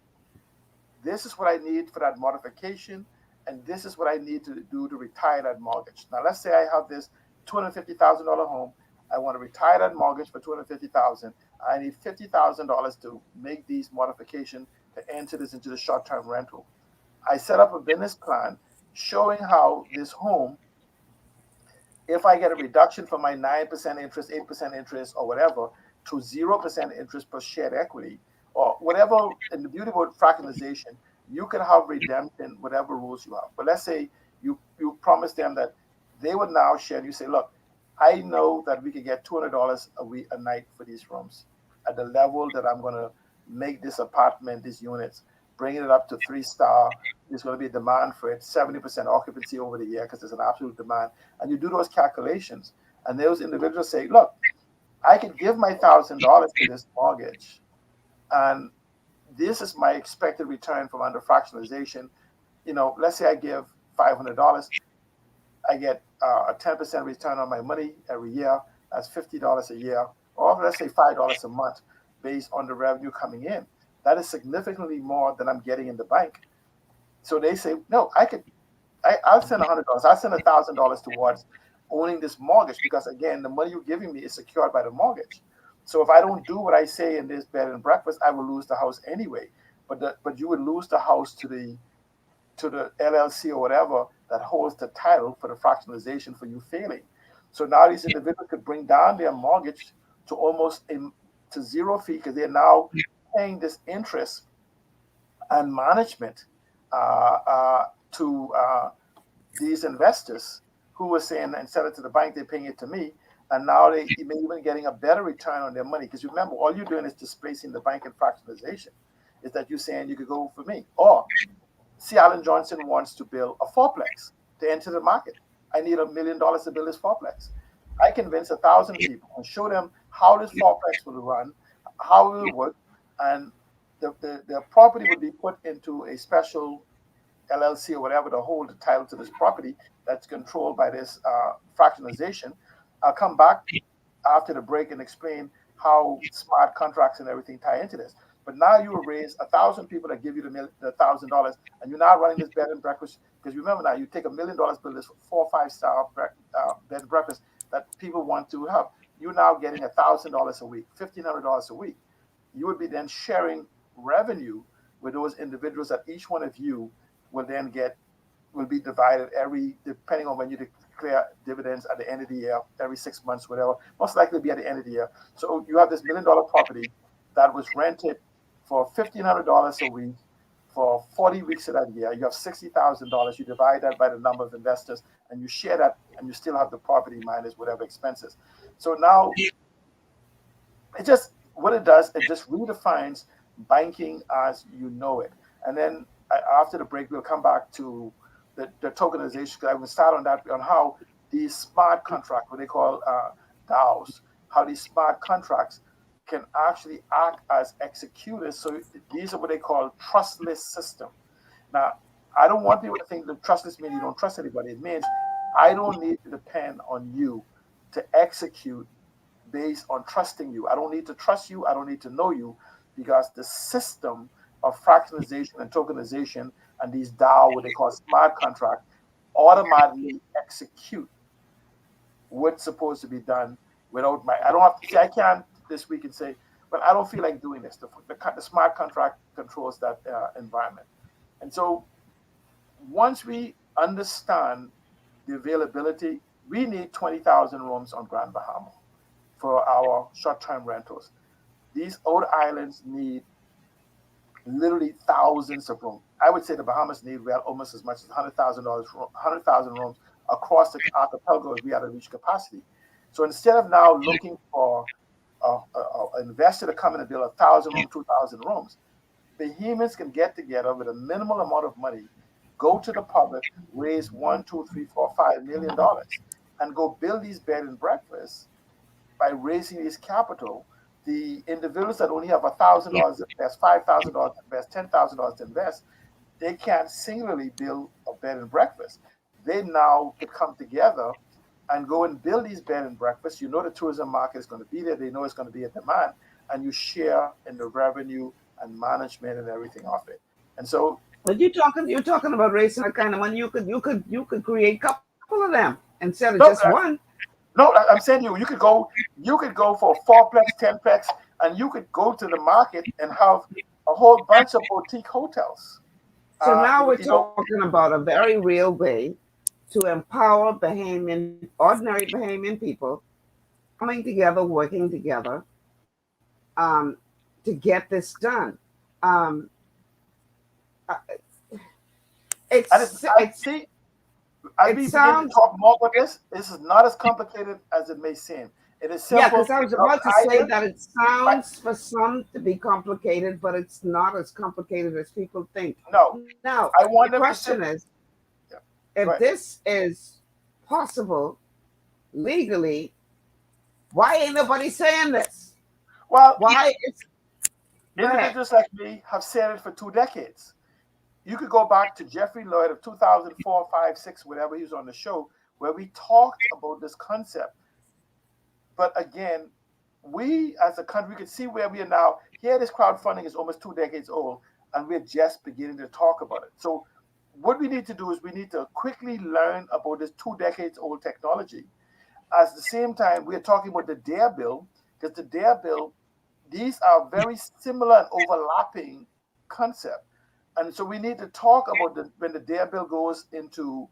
This is what I need for that modification, and this is what I need to do to retire that mortgage. Now, let's say I have this $250,000 home. I want to retire that mortgage for $250,000. I need $50,000 to make these modifications to enter this into the short-term rental. I set up a business plan showing how this home, if I get a reduction from my 9% interest, 8% interest, or whatever, to 0% interest per shared equity, or whatever, in the beauty about fractionalization, you can have redemption, whatever rules you have. But let's say you promise them that they would now share, you say, look, I know that we could get $200 a night for these rooms at the level that I'm going to make this apartment, these units, bringing it up to 3-star. There's going to be a demand for it, 70% occupancy over the year because there's an absolute demand. And you do those calculations, and those individuals say, look, I could give my $1,000 to this mortgage, and this is my expected return from under fractionalization. Let's say I give $500, I get a 10% return on my money every year. That's $50 a year, or let's say $5 a month, based on the revenue coming in. That is significantly more than I'm getting in the bank. So they say, no, I'll send $100. I'll send $1,000 towards owning this mortgage, because again, the money you're giving me is secured by the mortgage. So if I don't do what I say in this bed and breakfast, I will lose the house anyway. But you would lose the house to the LLC or whatever that holds the title for the fractionalization for you failing. So now these individuals could bring down their mortgage to almost to zero fee, because they're now paying this interest and management to these investors who were saying instead of to the bank, they're paying it to me. And now they may even getting a better return on their money. Because remember, all you're doing is displacing the bank in fractionalization. Is that you're saying you could go for me. Or see, Alan Johnson wants to build a fourplex to enter the market. I need $1 million to build this fourplex. I convince 1,000 people and show them how this fourplex will run, how it will work, and the property would be put into a special LLC or whatever to hold the title to this property that's controlled by this fractionalization. I'll come back after the break and explain how smart contracts and everything tie into this. But now you will raise 1,000 people that give you the $1,000, and you're now running this bed and breakfast. Because remember now, you take $1 million, build this 4 or 5-star bed and breakfast that people want to have. You're now getting $1,000 a week, $1,500 a week. You would be then sharing revenue with those individuals that each one of you will then will be divided depending on when you declare dividends at the end of the year, every 6 months, whatever. Most likely be at the end of the year. So you have this $1 million property that was rented for $1,500 a week for 40 weeks of that year. You have $60,000. You divide that by the number of investors, and you share that, and you still have the property minus whatever expenses. So now what it does, it just redefines banking as you know it. And then after the break, we'll come back to the tokenization. I will start on that, on how these smart contracts, what they call DAOs, how these smart contracts can actually act as executors. So these are what they call trustless system. Now, I don't want people to think that trustless means you don't trust anybody. It means I don't need to depend on you to execute based on trusting you. I don't need to trust you. I don't need to know you, because the system of fractionalization and tokenization and these DAO, what they call smart contract, automatically execute what's supposed to be done without my. I don't have to say I can't this week and say, but I don't feel like doing this. The smart contract controls that environment, and so once we understand the availability, we need 20,000 rooms on Grand Bahama for our short-term rentals. These outer islands need literally thousands of rooms. I would say the Bahamas need almost as much as $100,000 rooms across the archipelago if we had to reach capacity. So instead of now looking for an investor to come in and build 1,000 rooms, 2,000 rooms, Bahamians can get together with a minimal amount of money, go to the public, raise $1, $2, $3, $4, $5 million, and go build these bed and breakfasts by raising this capital. The individuals that only have $1,000 to invest, $5,000 to invest, $10,000 to invest, they can't singularly build a bed and breakfast. They now could come together and go and build these bed and breakfasts. You know the tourism market is going to be there. They know it's going to be a demand, and you share in the revenue and management and everything of it. And so, but you're talking about raising that kind of money. You could create a couple of them instead of just one. No, I'm saying you could go for 4-plex, 10-plex, and you could go to the market and have a whole bunch of boutique hotels. So now we're talking about a very real way to empower ordinary Bahamian people coming together, working together, to get this done. I'd be beginning to talk more about this. This is not as complicated as it may seem. It is simple. Yeah, because I was about to say that it sounds for some to be complicated, but it's not as complicated as people think. No. Now, the question is, if this is possible legally, why ain't nobody saying this? Well, why? Individuals like me have said it for 2 decades. You could go back to Jeffrey Lloyd of 2004, 5, 6, whatever he was on the show, where we talked about this concept. But again, we as a country could see where we are now. Here, this crowdfunding is almost 2 decades old, and we're just beginning to talk about it. So what we need to do is we need to quickly learn about this 2 decades old technology. At the same time, we're talking about the DARE bill, because the DARE bill, these are very similar and overlapping concepts. And so we need to talk about when the DARE bill goes into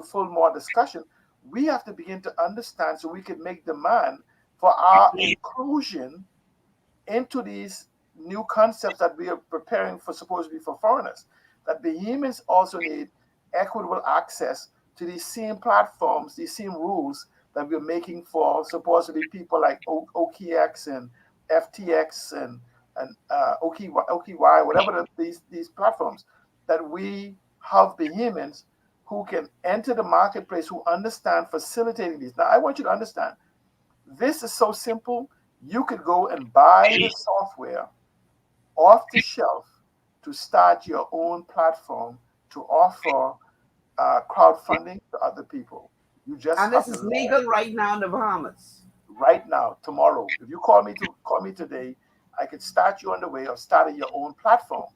full more discussion. We have to begin to understand so we can make demand for our inclusion into these new concepts that we are preparing for, supposed to be for foreigners. That Bahamians also need equitable access to these same platforms, these same rules that we're making for supposed to be people like OKX and FTX and OKY, whatever these platforms, that we have Bahamians who can enter the marketplace, who understand facilitating these. Now, I want you to understand, this is so simple. You could go and buy the software off the shelf to start your own platform to offer crowdfunding to other people. You just and this is legal right now in the Bahamas. Right now, tomorrow. If you call me today, I could start you on the way of starting your own platform.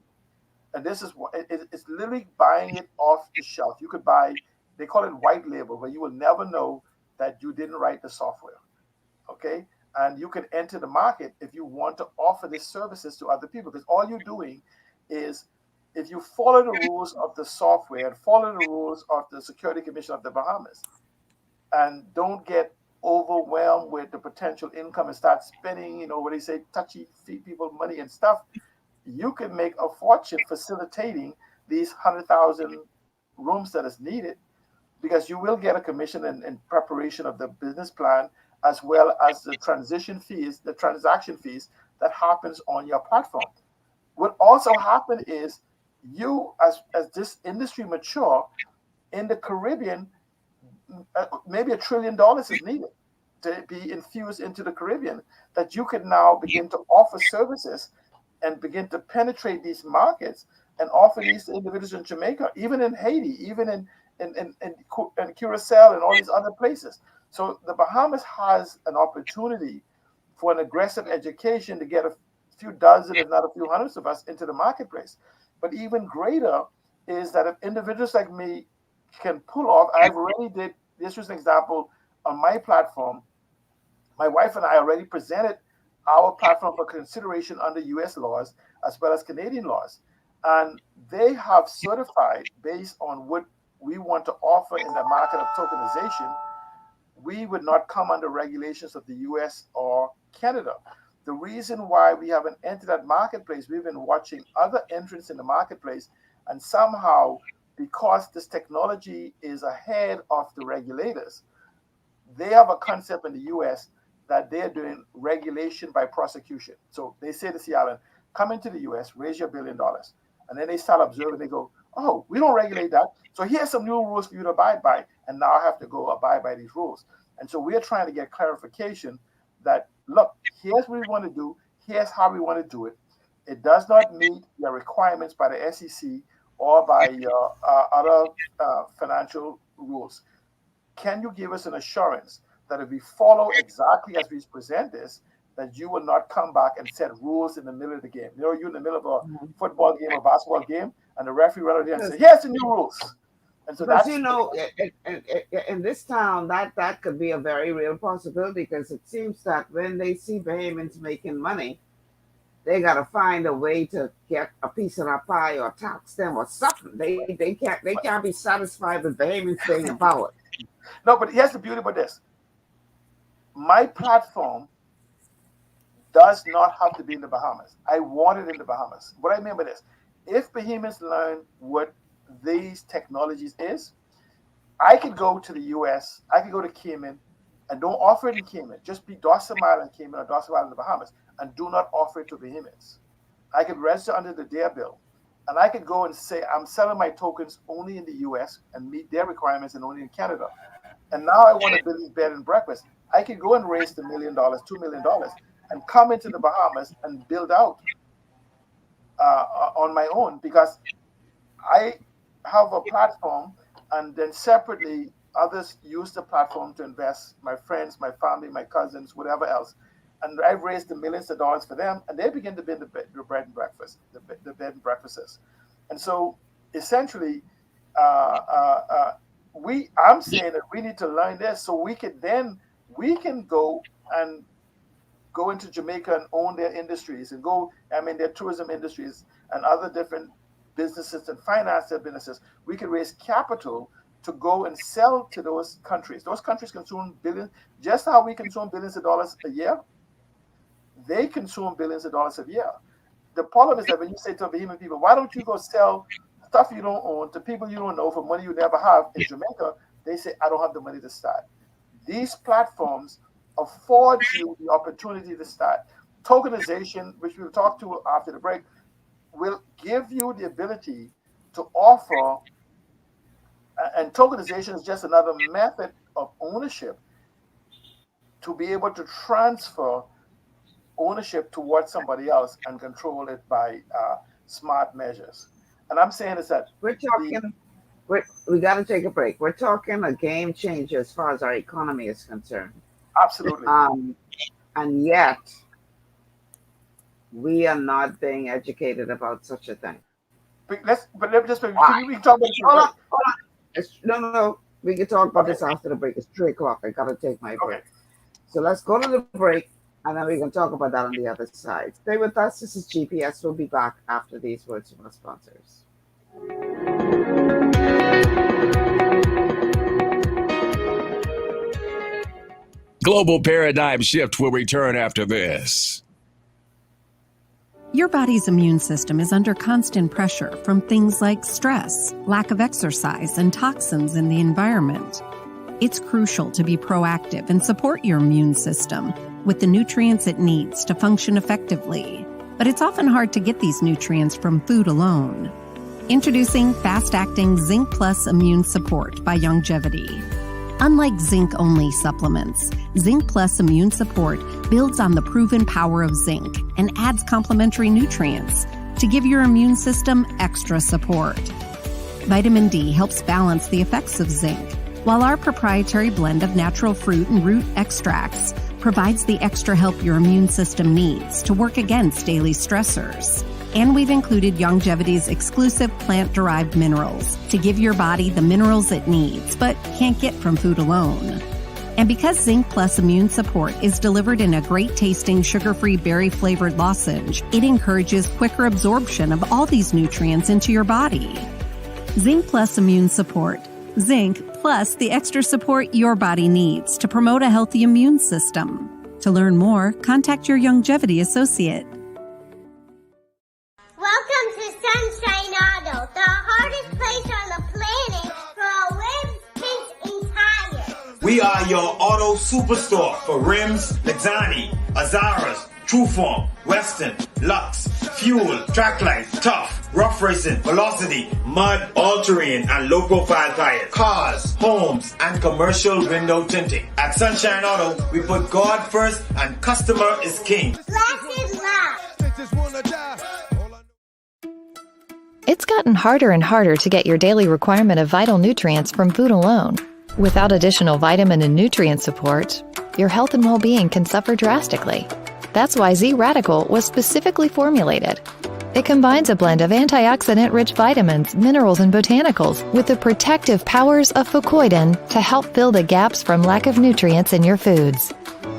And this is what it's literally buying it off the shelf. You could buy, they call it white label, where you will never know that you didn't write the software. Okay? And you can enter the market if you want to offer these services to other people, because all you're doing is, if you follow the rules of the software and follow the rules of the Security Commission of the Bahamas, and don't get overwhelmed with the potential income and start spending, what they say, touchy feed people money and stuff, you can make a fortune facilitating these 100,000 rooms that is needed, because you will get a commission in preparation of the business plan, as well as the transaction fees that happens on your platform. What also happen is, you, as this industry mature in the Caribbean, maybe $1 trillion is needed. to be infused into the Caribbean, that you could now begin to offer services and begin to penetrate these markets and offer these to individuals in Jamaica, even in Haiti, even in Curacao and all these other places. So the Bahamas has an opportunity for an aggressive education to get a few dozen, if not a few hundreds of us into the marketplace. But even greater is that if individuals like me can pull off, I've already did, this was an example on my platform. My wife and I already presented our platform for consideration under US laws as well as Canadian laws. And they have certified based on what we want to offer in the market of tokenization. We would not come under regulations of the US or Canada. The reason why we haven't entered that marketplace, we've been watching other entrants in the marketplace, and somehow, because this technology is ahead of the regulators, they have a concept in the US that they're doing regulation by prosecution. So they say to Seattle, come into the US, raise your $1 billion. And then they start observing, they go, oh, we don't regulate that. So here's some new rules for you to abide by. And now I have to go abide by these rules. And so we're trying to get clarification that, look, here's what we want to do. Here's how we want to do it. It does not meet the requirements by the SEC or by other financial rules. Can you give us an assurance that if we follow exactly as we present this, that you will not come back and set rules in the middle of the game? You know, you're in the middle of a football game or basketball game, and the referee run out there and say, here's the new rules. And so but you know, in this town, that could be a very real possibility, because it seems that when they see Bahamians making money, they got to find a way to get a piece of that pie or tax them or something. They can't be satisfied with Bahamians being about it. No, but here's the beauty about this. My platform does not have to be in the Bahamas. I want it in the Bahamas. What I mean by this, if Bahamians learn what these technologies is, I could go to the US, I could go to Cayman, and don't offer it in Cayman. Just be Dawson Island, Cayman, or Dawson Island in the Bahamas, and do not offer it to Bahamians. I could register under the DARE bill, and I could go and say, I'm selling my tokens only in the US and meet their requirements and only in Canada. And now I want to build this bed and breakfast. I could go and raise $1 million, $2 million, and come into the Bahamas and build out on my own, because I have a platform, and then separately others use the platform to invest, my friends, my family, my cousins, whatever else. And I've raised the millions of dollars for them, and they begin to build the bread and breakfast, the bed and breakfasts. And so essentially, I'm saying that we need to learn this so we can go into Jamaica and own their industries and their tourism industries and other different businesses and finance their businesses. We can raise capital to go and sell to those countries. Those countries consume billions, just how we consume billions of dollars a year. They consume billions of dollars a year. The problem is that when you say to Bahamian people, why don't you go sell stuff you don't own to people you don't know for money you never have in Jamaica, they say, I don't have the money to start. These platforms afford you the opportunity to start. Tokenization, which we'll talk to after the break, will give you the ability to offer, and tokenization is just another method of ownership, to be able to transfer ownership towards somebody else and control it by smart measures. And I'm saying is that we got to take a break. We're talking a game changer as far as our economy is concerned. Absolutely. And yet, we are not being educated about such a thing. We can talk about this. Hold on. No. We can talk about this after the break. It's 3:00. I got to take my break. So let's go to the break, and then we can talk about that on the other side. Stay with us. This is GPS. We'll be back after these words from our sponsors. Global Paradigm Shift will return after this. Your body's immune system is under constant pressure from things like stress, lack of exercise, and toxins in the environment. It's crucial to be proactive and support your immune system with the nutrients it needs to function effectively. But it's often hard to get these nutrients from food alone. Introducing fast-acting Zinc Plus Immune Support by Longevity. Unlike zinc-only supplements, Zinc Plus Immune Support builds on the proven power of zinc and adds complementary nutrients to give your immune system extra support. Vitamin D helps balance the effects of zinc, while our proprietary blend of natural fruit and root extracts provides the extra help your immune system needs to work against daily stressors. And we've included Longevity's exclusive plant-derived minerals to give your body the minerals it needs but can't get from food alone. And because Zinc Plus Immune Support is delivered in a great-tasting sugar-free berry-flavored lozenge, it encourages quicker absorption of all these nutrients into your body. Zinc Plus Immune Support. Zinc plus the extra support your body needs to promote a healthy immune system. To learn more, contact your Longevity associate. Welcome to Sunshine Auto, the hardest place on the planet for rims, paints, and tires. We are your auto superstore for rims, Lexani, Azaras, Trueform, Western, Lux, Fuel, Tracklight, Tough, Rough Racing, Velocity, Mud, All-Terrain, and low-profile tires. Cars, homes, and commercial window tinting. At Sunshine Auto, we put God first and customer is king. Blessed love. It's gotten harder and harder to get your daily requirement of vital nutrients from food alone. Without additional vitamin and nutrient support, your health and well-being can suffer drastically. That's why Z-Radical was specifically formulated. It combines a blend of antioxidant-rich vitamins, minerals, and botanicals with the protective powers of fucoidan to help fill the gaps from lack of nutrients in your foods.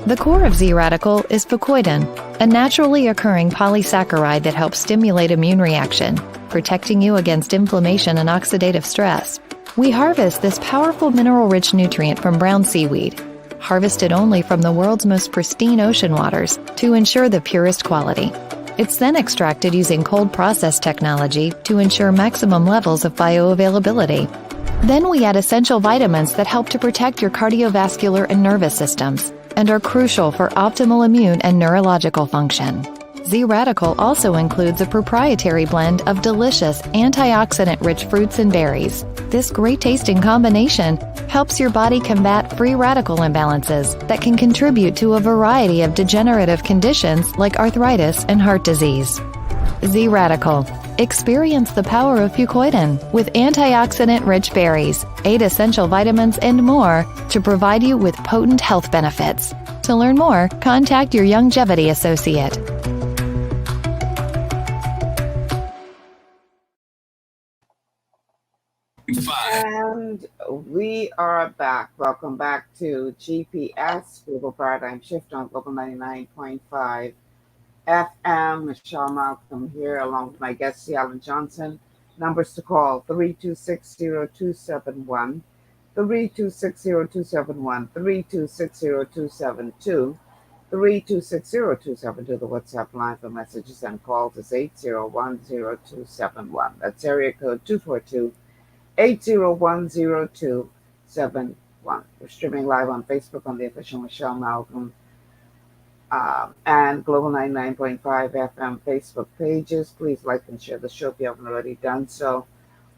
The core of Z-Radical is fucoidan, a naturally occurring polysaccharide that helps stimulate immune reaction, protecting you against inflammation and oxidative stress. We harvest this powerful mineral-rich nutrient from brown seaweed, harvested only from the world's most pristine ocean waters to ensure the purest quality. It's then extracted using cold process technology to ensure maximum levels of bioavailability. Then we add essential vitamins that help to protect your cardiovascular and nervous systems and are crucial for optimal immune and neurological function. Z-Radical also includes a proprietary blend of delicious antioxidant-rich fruits and berries. This great-tasting combination helps your body combat free radical imbalances that can contribute to a variety of degenerative conditions like arthritis and heart disease. Z-Radical. Experience the power of fucoidan with antioxidant-rich berries, 8 essential vitamins, and more to provide you with potent health benefits. To learn more, contact your Longevity associate. And we are back. Welcome back to GPS, Global Paradigm Shift on Global 99.5 FM. Michelle Malcolm here, along with my guest, Alan Johnson. Numbers to call, 3260271, 3260271, 3260272, 3260272. The WhatsApp line for messages and calls is 8010271. That's area code 242-8010271. We're streaming live on Facebook on the official Michelle Malcolm and Global 99.5 FM Facebook pages. Please like and share the show if you haven't already done so.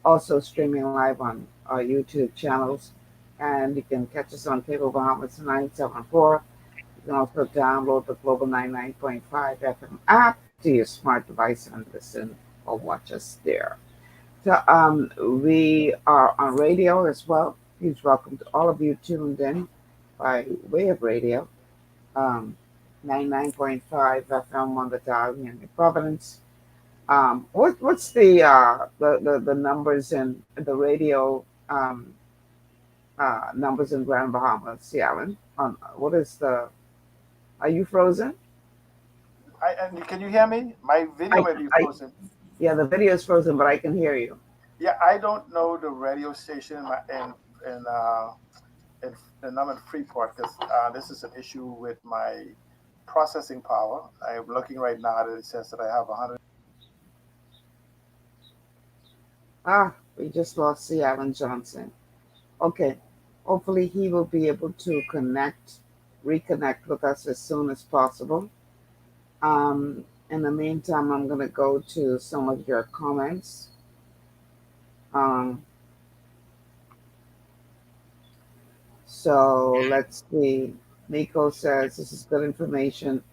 Also streaming live on our YouTube channels. And you can catch us on Cable Bahamas 974. You can also download the Global 99.5 FM app to your smart device and listen or watch us there. So we are on radio as well. Please welcome to all of you tuned in by way of radio. 99.5 FM on the dial here in Providence. What's the numbers in the radio numbers in Grand Bahama, Alan? What is the? Are you frozen? Can you hear me? My video may be frozen. Yeah, the video is frozen, but I can hear you. Yeah, I don't know the radio station in I'm in Freeport because this is an issue with my processing power. I'm looking right now that it says that I have 100. We just lost C. Alan Johnson. Okay, hopefully he will be able to reconnect with us as soon as possible. In the meantime, I'm going to go to some of your comments. So let's see. Miko says this is good information.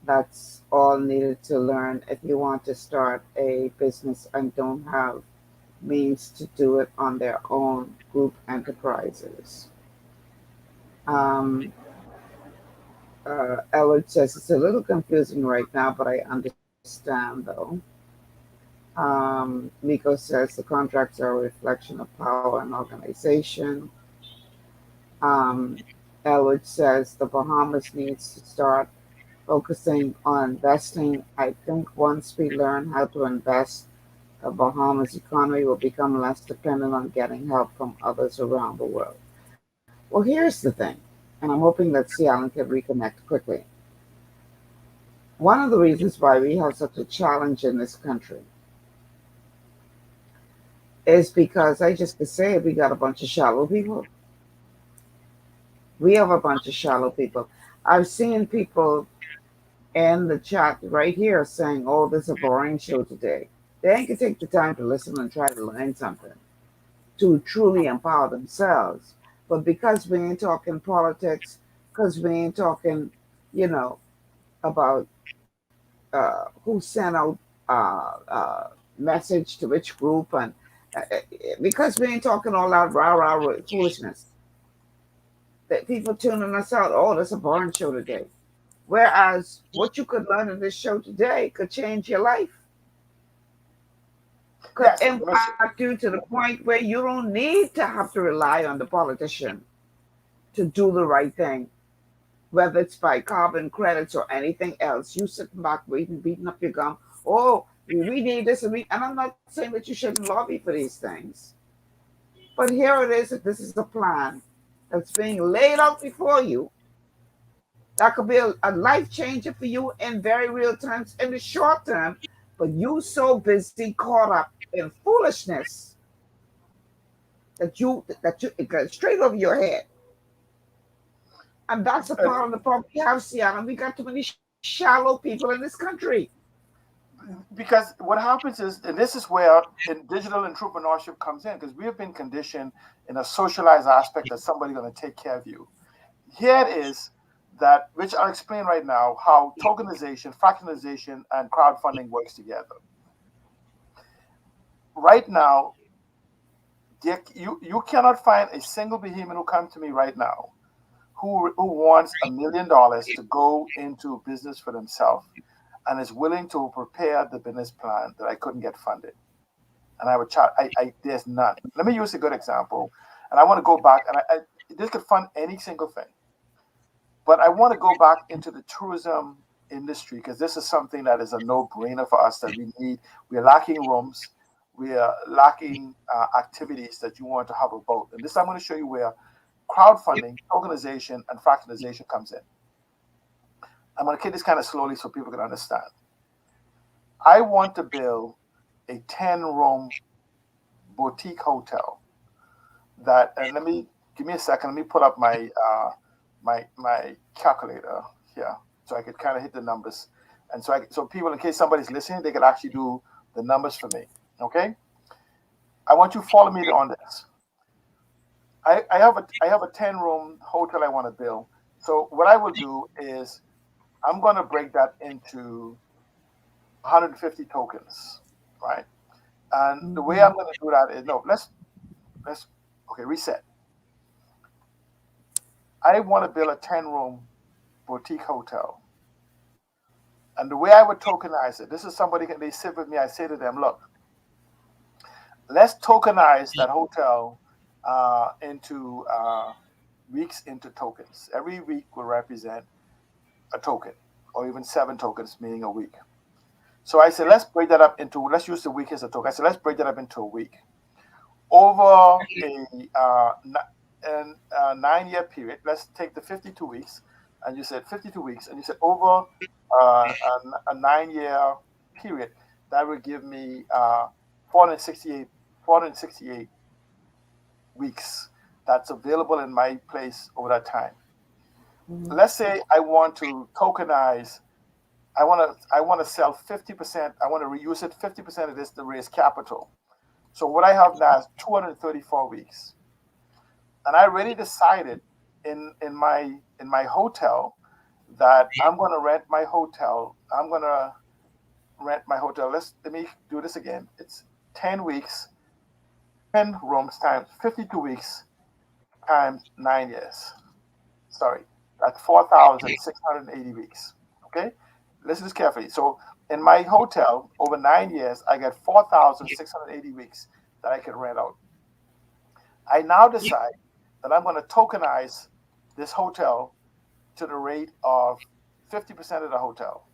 That's all needed to learn if you want to start a business and don't have means to do it on their own. Group enterprises. Um, Elwood says it's a little confusing right now, but I understand though. Miko says the contracts are a reflection of power and organization. Um, Elwood says the Bahamas needs to start focusing on investing. I think once we learn how to invest, the Bahamas economy will become less dependent on getting help from others around the world. Well, here's the thing, and I'm hoping that Seattle can reconnect quickly. One of the reasons why we have such a challenge in this country is because I just could say we got a bunch of shallow people. We have a bunch of shallow people. I've seen people in the chat right here saying, "Oh, this is a boring show today." They ain't gonna take the time to listen and try to learn something to truly empower themselves. But because we ain't talking politics, because we ain't talking, you know, about who sent out message to which group, and uh, uh, because we ain't talking all that rah foolishness, that people tuning us out. Oh, that's a boring show today. Whereas what you could learn in this show today could change your life, could Yes, impact you to the point where you don't need to have to rely on the politician to do the right thing, whether it's by carbon credits or anything else. You sitting back waiting, beating up your gum. Oh, we need this and I'm not saying that you shouldn't lobby for these things. But here it is that this is the plan that's being laid out before you. That could be a life changer for you in very real terms in the short term, but you so busy caught up in foolishness that you it goes straight over your head. And that's a part of the problem we have, Seattle. We got too many shallow people in this country. because what happens is, and this is where in digital entrepreneurship comes in, because we have been conditioned in a socialized aspect that somebody's going to take care of you. Here it is that, which I'll explain right now, how tokenization, fractionalization, and crowdfunding works together. Right now, you cannot find a single Bahamian who comes to me right now who wants $1 million to go into business for themselves and is willing to prepare the business plan that I couldn't get funded. And I would chat, there's none. Let me use a good example. And I want to go back, and this could fund any single thing. But I want to go back into the tourism industry because this is something that is a no-brainer for us that we need. We are lacking rooms. We are lacking activities that you want to have a boat. And this I'm going to show you where crowdfunding, organization, and fractionalization comes in. I'm going to take this kind of slowly so people can understand. I want to build a 10-room boutique hotel that, and give me a second. Let me pull up my my calculator here so I could kind of hit the numbers, and so people, in case somebody's listening, they could actually do the numbers for me. Okay, I want you to follow me on this. I have a 10-room hotel I want to build. So what I will do is I'm going to break that into 150 tokens, right? And the way I'm going to do that is let's reset. I want to build a 10-room boutique hotel. And the way I would tokenize it, this is somebody, they sit with me, I say to them, look, let's tokenize that hotel into weeks into tokens. Every week will represent a token, or even 7 tokens, meaning a week. So I said, let's break that up into, let's use the week as a token. I said, let's break that up into a week. Over a 9-year period, let's take the 52 weeks, and you said 52 weeks, and you said over a 9-year period, that would give me 468 weeks that's available in my place over that time. Let's say I want to tokenize, I want to sell 50%, I want to reuse it 50% of this to raise capital. So what I have now is 234 weeks. And I already decided in my hotel that I'm going to rent my hotel. I'm going to rent my hotel. Let me do this again. It's 10 weeks, 10 rooms times 52 weeks times 9 years. Sorry, that's 4,680 weeks. Okay, listen to this carefully. So in my hotel over 9 years, I get 4,680 weeks that I can rent out. I now decide that I'm going to tokenize this hotel to the rate of 50% of the hotel,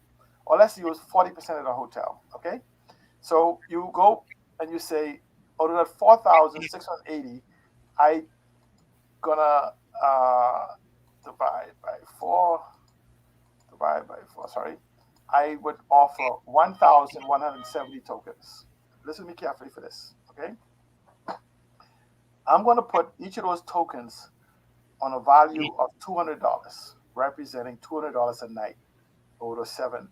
or let's use 40% of the hotel. Okay, so you go and you say, out of that 4,680, I gonna divide by four. Sorry, I would offer 1,170 tokens. Listen to me carefully for this. Okay, I'm going to put each of those tokens on a value of $200, representing $200 a night over the 7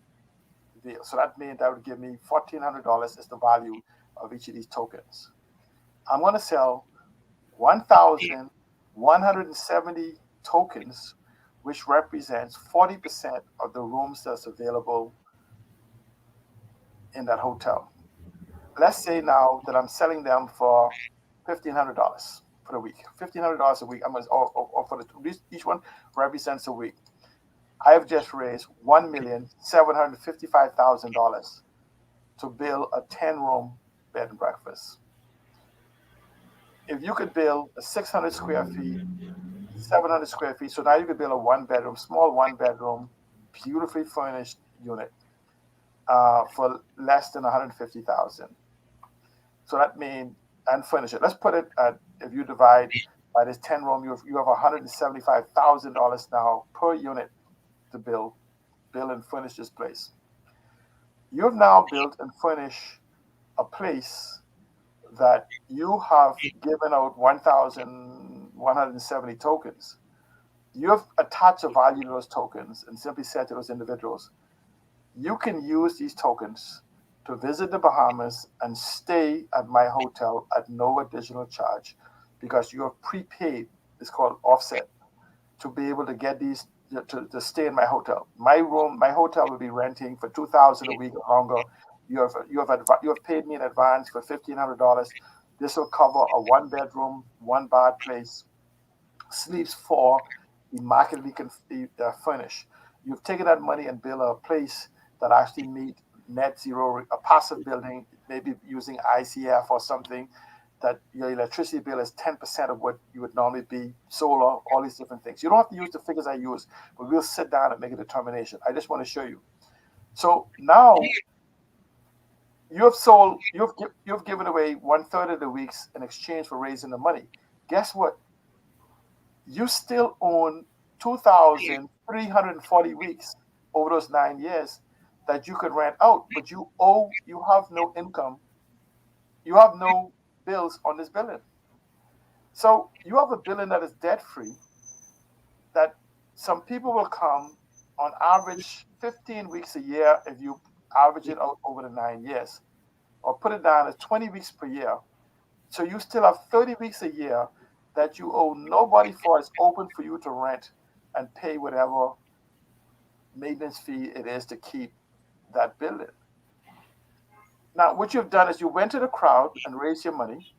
deals. So that means that would give me $1,400 is the value of each of these tokens. I'm going to sell 1,170 tokens, which represents 40% of the rooms that's available in that hotel. Let's say now that I'm selling them for $1,500 for the week. $1,500 a week. I'm going to, or for each one represents a week. I have just raised $1,755,000 to build a 10-room bed and breakfast. If you could build a 600 square feet, 700 square feet, so now you could build a one-bedroom, small one-bedroom, beautifully furnished unit for less than $150,000. So that means, and furnish it. Let's put it at, if you divide by this 10 room, you have $175,000 now per unit to build and furnish this place. You have now built and furnished a place that you have given out 1,170 tokens. You have attached a value to those tokens and simply said to those individuals, you can use these tokens to visit the Bahamas and stay at my hotel at no additional charge because you have prepaid, it's called offset, to be able to get these to stay in my hotel. My hotel will be renting for $2,000 a week or longer. You have paid me in advance for $1,500. This will cover a one-bedroom, one-bath place, sleeps 4, immaculately furnished. You've taken that money and built a place that actually meet net zero, a passive building, maybe using ICF or something, that your electricity bill is 10% of what you would normally be, solar, all these different things. You don't have to use the figures I use, but we'll sit down and make a determination. I just want to show you. So now you've given away 1/3 of the weeks in exchange for raising the money. Guess what? You still own 2,340 weeks over those 9 years that you could rent out, but you have no income. You have no bills on this building. So you have a building that is debt-free, that some people will come on average 15 weeks a year if you average it out over the 9 years, or put it down as 20 weeks per year. So you still have 30 weeks a year that you owe nobody for. It's open for you to rent and pay whatever maintenance fee it is to keep that building. Now, what you've done is you went to the crowd and raised your money.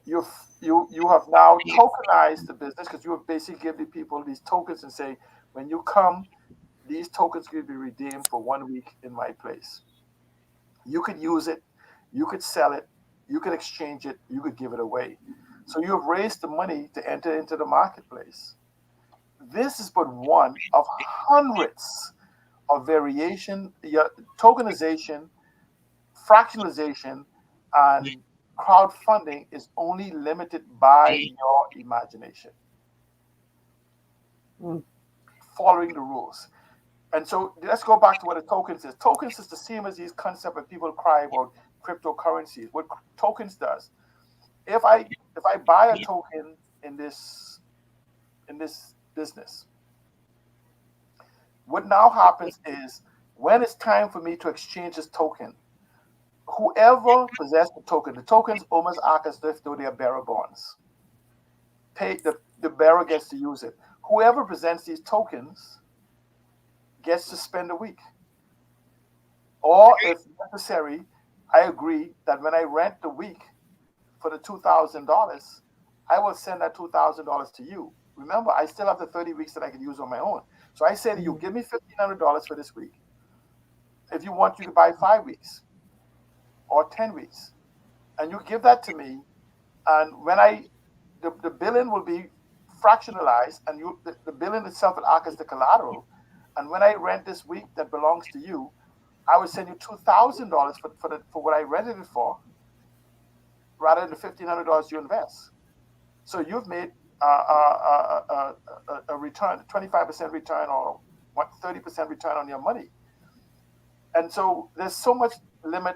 You have now tokenized the business because you have basically given people these tokens and say, when you come, these tokens will be redeemed for 1 week in my place. You could use it, you could sell it, you could exchange it, you could give it away. So you have raised the money to enter into the marketplace. This is but one of hundreds of variation, tokenization, fractionalization, and crowdfunding is only limited by your imagination. Following the rules. And so let's go back to what a token is. Tokens is the same as these concepts when people cry about cryptocurrencies. What tokens does, if I buy a token in this business, what now happens is when it's time for me to exchange this token, whoever possesses the tokens almost act as if though they are bearer bonds. the bearer gets to use it. Whoever presents these tokens gets to spend a week. Or if necessary, I agree that when I rent the week for the $2,000, I will send that $2,000 to you. Remember, I still have the 30 weeks that I can use on my own. So I say to you, give me $1,500 for this week. If you want, you can buy 5 weeks or 10 weeks. And you give that to me. And when the billing will be fractionalized, and the billing itself will act as the collateral. And when I rent this week that belongs to you, I would send you $2,000 for what I rented it for, rather than the $1,500 you invest. So you've made a return, 25% return, or 30% return on your money. And so there's so much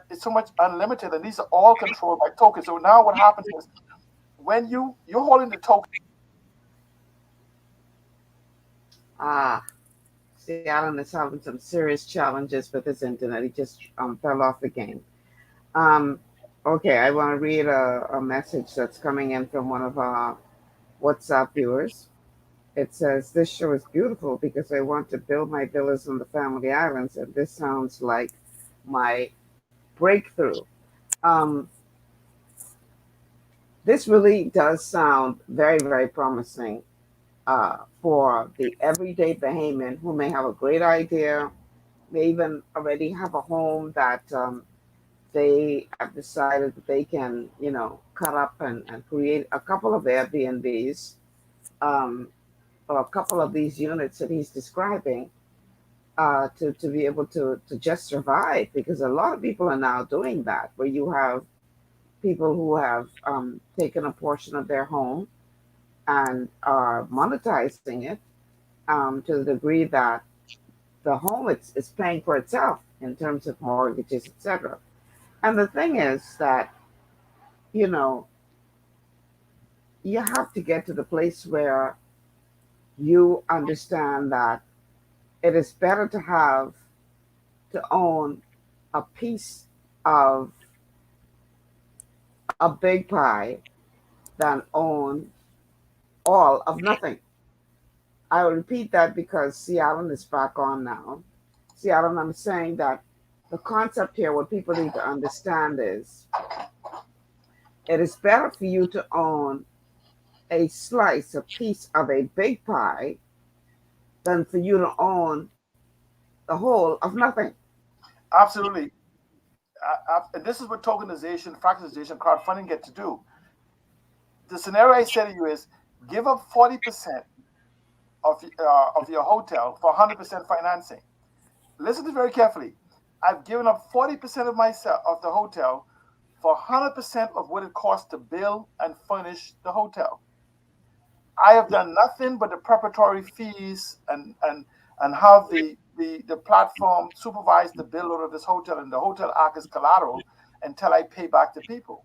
it's so much unlimited, and these are all controlled by tokens. So now what happens is, when you're holding the token. See, Alan is having some serious challenges with his internet. He just fell off the game. Okay, I want to read a message that's coming in from one of our WhatsApp viewers. It says, this show is beautiful because I want to build my villas on the Family Islands, and this sounds like my breakthrough. This really does sound very, very promising for the everyday Bahamian who may have a great idea, may even already have a home that they have decided that they can, cut up and create a couple of Airbnbs, or a couple of these units that he's describing, to be able to just survive, because a lot of people are now doing that, where you have people who have taken a portion of their home and are monetizing it to the degree that the home is paying for itself in terms of mortgages, etc. And the thing is that, you have to get to the place where you understand that it is better to own a piece of a big pie than own all of nothing. I will repeat that because Seattle is back on now. Seattle, I'm saying that the concept here, what people need to understand is, it is better for you to own a piece of a big pie than for you to own the whole of nothing. Absolutely. This is what tokenization, fractionalization, crowdfunding get to do. The scenario I said to you is, give up 40% of your hotel for 100% financing. Listen to very carefully. I've given up 40% of the hotel for 100% of what it costs to build and furnish the hotel. I have done nothing but the preparatory fees and have the platform supervise the build out of this hotel, and the hotel act as collateral until I pay back the people.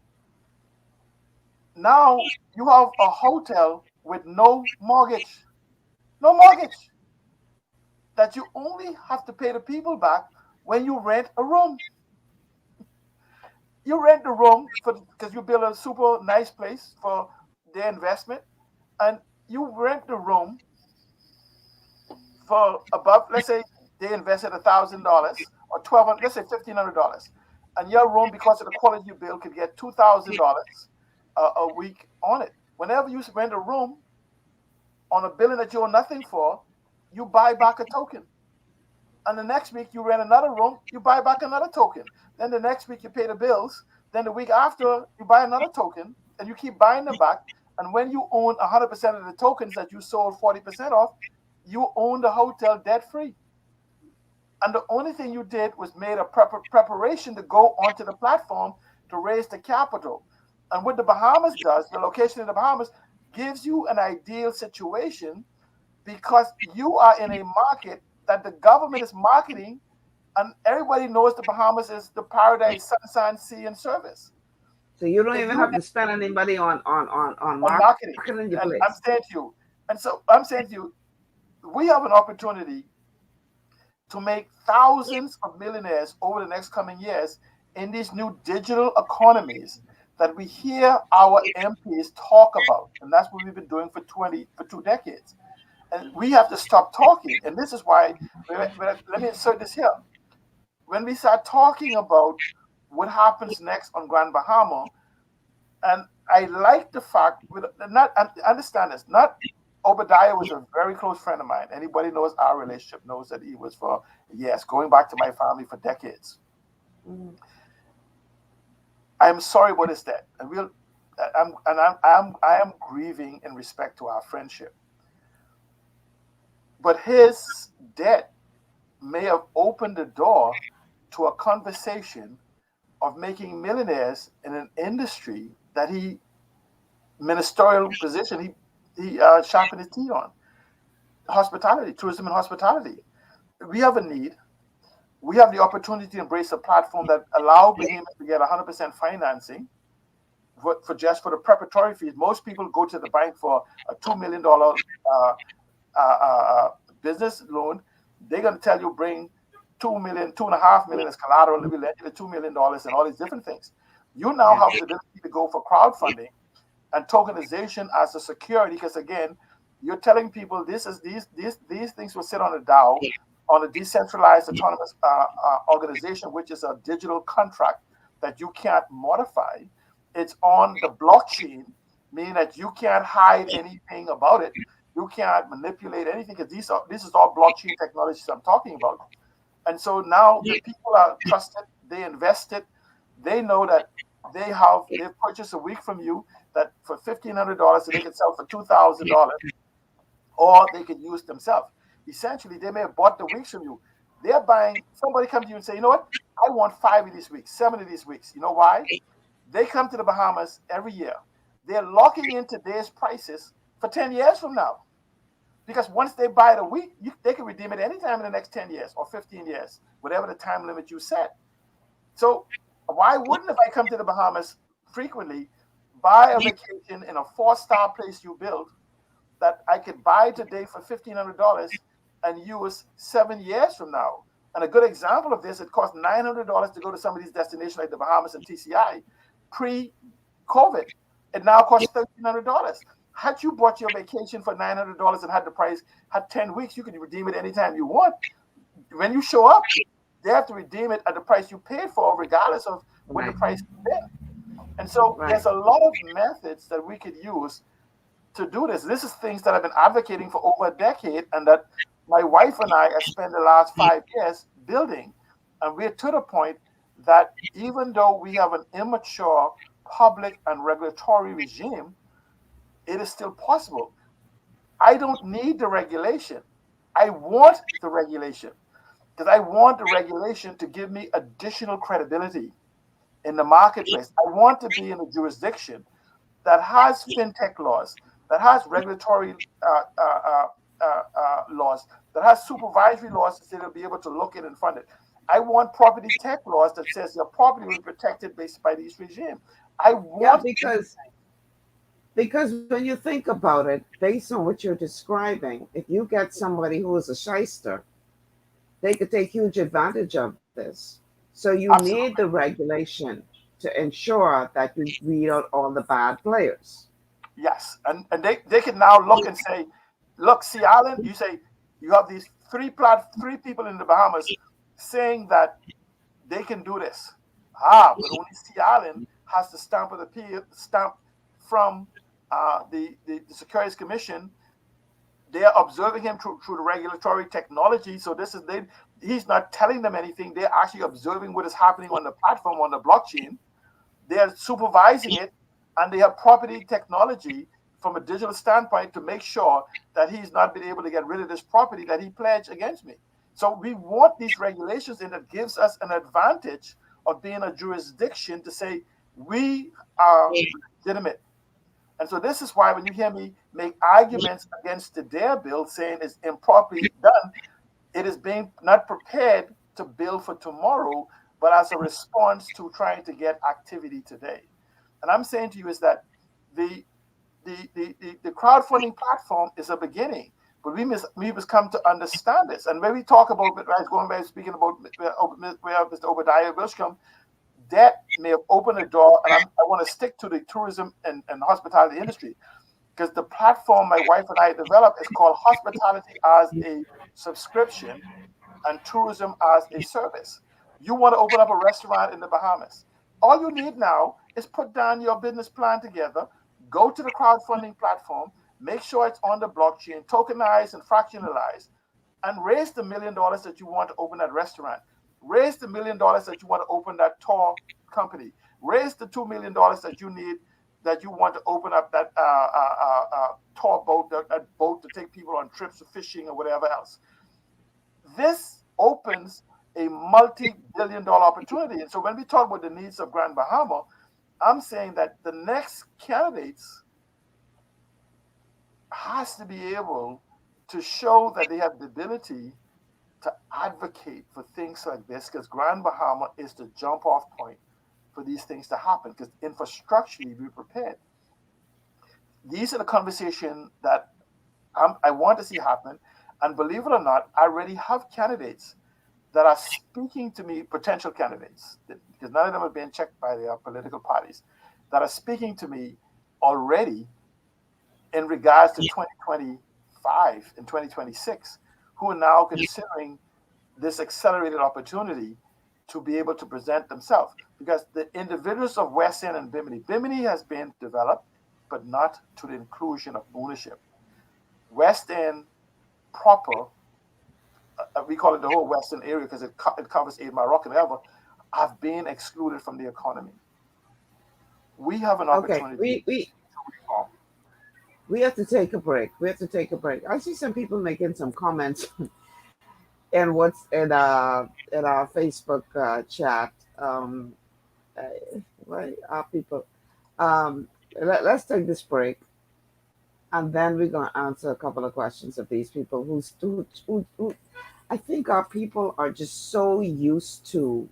Now you have a hotel with no mortgage, that you only have to pay the people back when you rent a room. You rent the room because you build a super nice place for their investment, and you rent the room for above, let's say they invested $1,000 or $1,200, let's say $1,500, and your room, because of the quality you build, could get $2,000 a week on it. Whenever you rent a room on a building that you owe nothing for, you buy back a token. And the next week you rent another room, you buy back another token. Then the next week you pay the bills. Then the week after you buy another token, and you keep buying them back. And when you own 100% of the tokens that you sold 40% of, you own the hotel debt-free. And the only thing you did was made a preparation to go onto the platform to raise the capital. And what the Bahamas does, the location in the Bahamas, gives you an ideal situation, because you are in a market that the government is marketing, and everybody knows the Bahamas is the paradise, sunshine, sea, and service. So you don't even have to spend any money on marketing. Your place. I'm saying to you, and so I'm saying to you, we have an opportunity to make thousands of millionaires over the next coming years in these new digital economies that we hear our MPs talk about, and that's what we've been doing for 2 decades. And we have to stop talking. And this is why, let me insert this here. When we start talking about what happens next on Grand Bahama, and I like the fact, understand this, not Obadiah was a very close friend of mine. Anybody knows our relationship knows that he was for years, going back to my family for decades. I'm sorry about his death. I am grieving in respect to our friendship. But his death may have opened the door to a conversation of making millionaires in an industry that he, ministerial position, he sharpened his teeth on. Hospitality, tourism and hospitality. We have a need. We have the opportunity to embrace a platform that allows Bahamians to get 100% financing for the preparatory fees. Most people go to the bank for a $2 million business loan. They're going to tell you bring $2.5 million as collateral. We lend you $2 million and all these different things. You now have the ability to go for crowdfunding and tokenization as a security, because again, you're telling people these things will sit on a DAO, on a decentralized autonomous organization, which is a digital contract that you can't modify. It's on the blockchain, meaning that you can't hide anything about it. You can't manipulate anything, because this is all blockchain technologies I'm talking about. And so now the people are trusted, they invested, they know that they've purchased a week from you that for $1,500 they can sell for $2,000, or they can use themselves. Essentially, they may have bought the weeks from you. They're buying, somebody come to you and say, you know what, I want 5 of these weeks, 7 of these weeks. You know why? They come to the Bahamas every year. They're locking in today's prices for 10 years from now. Because once they buy it a week, they can redeem it anytime in the next 10 years or 15 years, whatever the time limit you set. So why wouldn't, if I come to the Bahamas frequently, buy a vacation in a 4-star place you build that I could buy today for $1,500 and use 7 years from now? And a good example of this, it cost $900 to go to some of these destinations like the Bahamas and TCI pre-COVID. It now costs $1,300. Had you bought your vacation for $900 and had 10 weeks, you could redeem it anytime you want. When you show up, they have to redeem it at the price you paid for, regardless of what the price has been. And so there's a lot of methods that we could use to do this. This is things that I've been advocating for over a decade, and that my wife and I have spent the last 5 years building. And we're to the point that even though we have an immature public and regulatory regime, it is still possible. I don't need the regulation. I want the regulation, because I want the regulation to give me additional credibility in the marketplace. I want to be in a jurisdiction that has fintech laws, that has regulatory laws, that has supervisory laws that they'll be able to look at and fund it. I want property tech laws that says your property will be protected based by this regime. I want because when you think about it, based on what you're describing, if you get somebody who is a shyster, they could take huge advantage of this. So you need the regulation to ensure that you weed out all the bad players. Yes, and they can now look and say, look, Sea Island, you say you have these three people in the Bahamas saying that they can do this. But only Sea Island has the stamp from the Securities Commission. They are observing him through the regulatory technology. So he's not telling them anything. They're actually observing what is happening on the platform, on the blockchain. They're supervising it, and they have property technology from a digital standpoint to make sure that he's not been able to get rid of this property that he pledged against me. So we want these regulations, and it gives us an advantage of being a jurisdiction to say we are legitimate. And so this is why when you hear me make arguments against the DARE bill saying it's improperly done, it is being not prepared to build for tomorrow, but as a response to trying to get activity today. And I'm saying to you is that the crowdfunding platform is a beginning, but we must come to understand this. And when we talk about, right, going back speaking about where Mr. Obadiah Wilshcombe, debt may have opened a door, and I want to stick to the tourism and hospitality industry, because the platform my wife and I developed is called Hospitality as a Subscription and Tourism as a Service. You want to open up a restaurant in the Bahamas. All you need now is put down your business plan together, go to the crowdfunding platform, make sure it's on the blockchain, tokenized and fractionalized, and raise the $1 million that you want to open that restaurant. Raise the $1 million that you want to open that tour company. Raise the $2 million that you need, that you want to open up that tour boat, that boat to take people on trips of fishing or whatever else. This opens a multi-billion-dollar opportunity. And so when we talk about the needs of Grand Bahama, I'm saying that the next candidates has to be able to show that they have the ability to advocate for things like this, because Grand Bahama is the jump-off point for these things to happen, because infrastructurally we're prepared. These are the conversations that I want to see happen. And believe it or not, I already have candidates that are speaking to me, potential candidates, because none of them are being checked by their political parties, that are speaking to me already in regards to 2025 and 2026, who are now considering this accelerated opportunity to be able to present themselves. Because the individuals of West End and Bimini has been developed, but not to the inclusion of ownership. West End proper, we call it the whole Western area because it covers 8 Mile Rock and ever, have been excluded from the economy. We have an opportunity. We have to take a break. I see some people making some comments in what's in our Facebook chat. Why are people? Let's take this break, and then we're going to answer a couple of questions of these people who I think our people are just so used to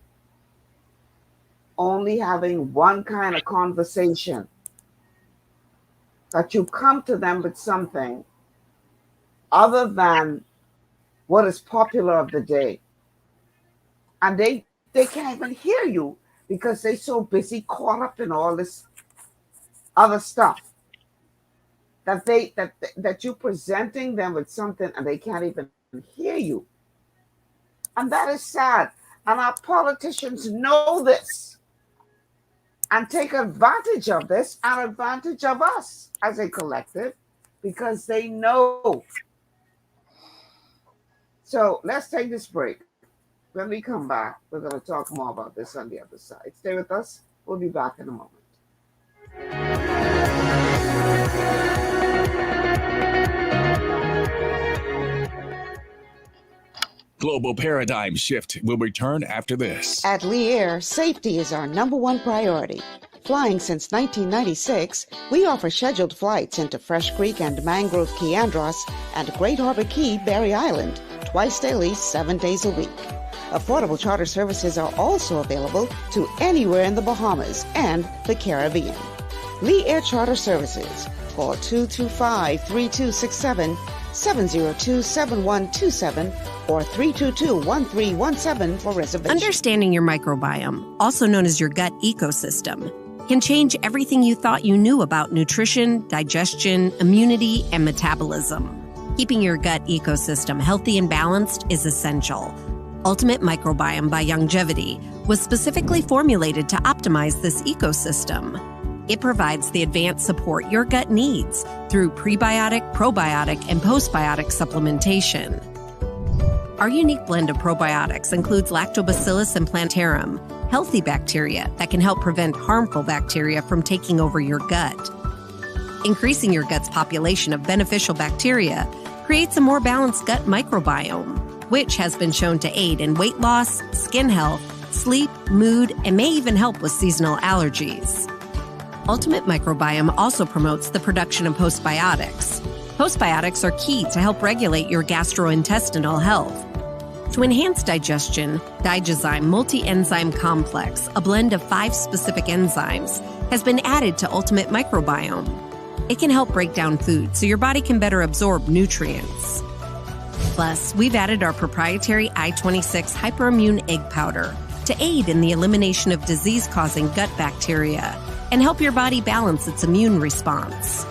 only having one kind of conversation, that you come to them with something other than what is popular of the day. And they can't even hear you because they're so busy caught up in all this other stuff that you're presenting them with something and they can't even hear you. And that is sad. And our politicians know this and take advantage of this and advantage of us as a collective because they know. So let's take this break. When we come back, we're going to talk more about this on the other side. Stay with us. We'll be back in a moment. Global Paradigm Shift will return after this. At Lee Air, safety is our #1 priority. Flying since 1996, we offer scheduled flights into Fresh Creek and Mangrove Key Andros and Great Harbor Key, Berry Island, twice daily, 7 days a week. Affordable charter services are also available to anywhere in the Bahamas and the Caribbean. Lee Air Charter Services. Call 225-3267, 702-7127, or 322-1317 for reservations. Understanding your microbiome, also known as your gut ecosystem, can change everything you thought you knew about nutrition, digestion, immunity, and metabolism. Keeping your gut ecosystem healthy and balanced is essential. Ultimate Microbiome by Longevity was specifically formulated to optimize this ecosystem. It provides the advanced support your gut needs through prebiotic, probiotic, and postbiotic supplementation. Our unique blend of probiotics includes Lactobacillus and Plantarum, healthy bacteria that can help prevent harmful bacteria from taking over your gut. Increasing your gut's population of beneficial bacteria creates a more balanced gut microbiome, which has been shown to aid in weight loss, skin health, sleep, mood, and may even help with seasonal allergies. Ultimate Microbiome also promotes the production of postbiotics. Postbiotics are key to help regulate your gastrointestinal health. To enhance digestion, Digizyme Multi-Enzyme Complex, a blend of 5 specific enzymes, has been added to Ultimate Microbiome. It can help break down food so your body can better absorb nutrients. Plus, we've added our proprietary I-26 Hyperimmune Egg Powder, to aid in the elimination of disease-causing gut bacteria and help your body balance its immune response.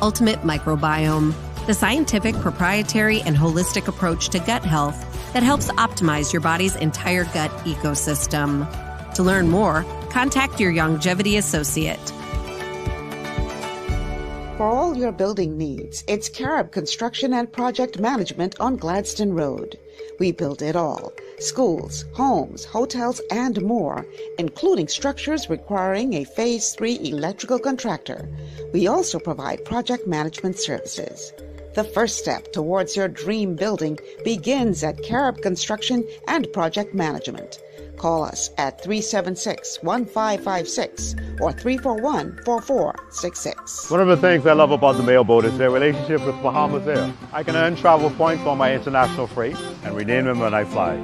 Ultimate Microbiome, the scientific, proprietary, and holistic approach to gut health that helps optimize your body's entire gut ecosystem. To learn more, contact your longevity associate. For all your building needs, it's Carib Construction and Project Management on Gladstone Road. We build it all: schools, homes, hotels, and more, including structures requiring a Phase 3 electrical contractor. We also provide project management services. The first step towards your dream building begins at Carib Construction and Project Management. Call us at 376-1556 or 341-4466. One of the things I love about the mailboat is their relationship with Bahamas Air. I can earn travel points on my international freight and redeem them when I fly.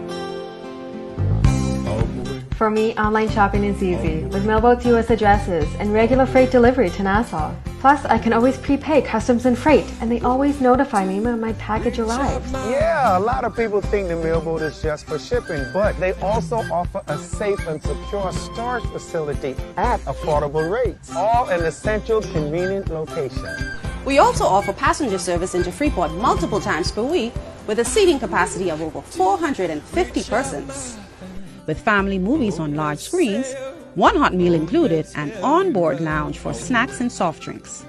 For me, online shopping is easy, with mailboat to U.S. addresses and regular freight delivery to Nassau. Plus, I can always prepay customs and freight, and they always notify me when my package arrives. Yeah, a lot of people think the mailboat is just for shipping, but they also offer a safe and secure storage facility at affordable rates, all in a central, convenient location. We also offer passenger service into Freeport multiple times per week with a seating capacity of over 450 persons. With family movies on large screens, one hot meal included, and on-board lounge for snacks and soft drinks.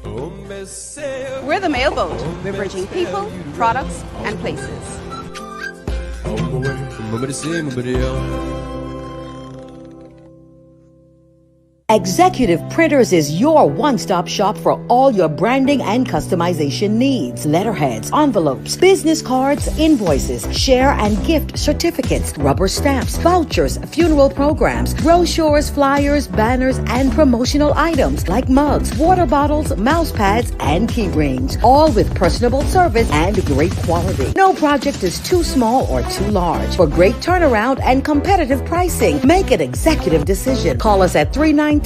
We're the mailboat. We're bridging people, products, and places. Executive Printers is your one-stop shop for all your branding and customization needs. Letterheads, envelopes, business cards, invoices, share and gift certificates, rubber stamps, vouchers, funeral programs, brochures, flyers, banners, and promotional items like mugs, water bottles, mouse pads, and key rings, all with personable service and great quality. No project is too small or too large. For great turnaround and competitive pricing, make an executive decision. Call us at 393-5011.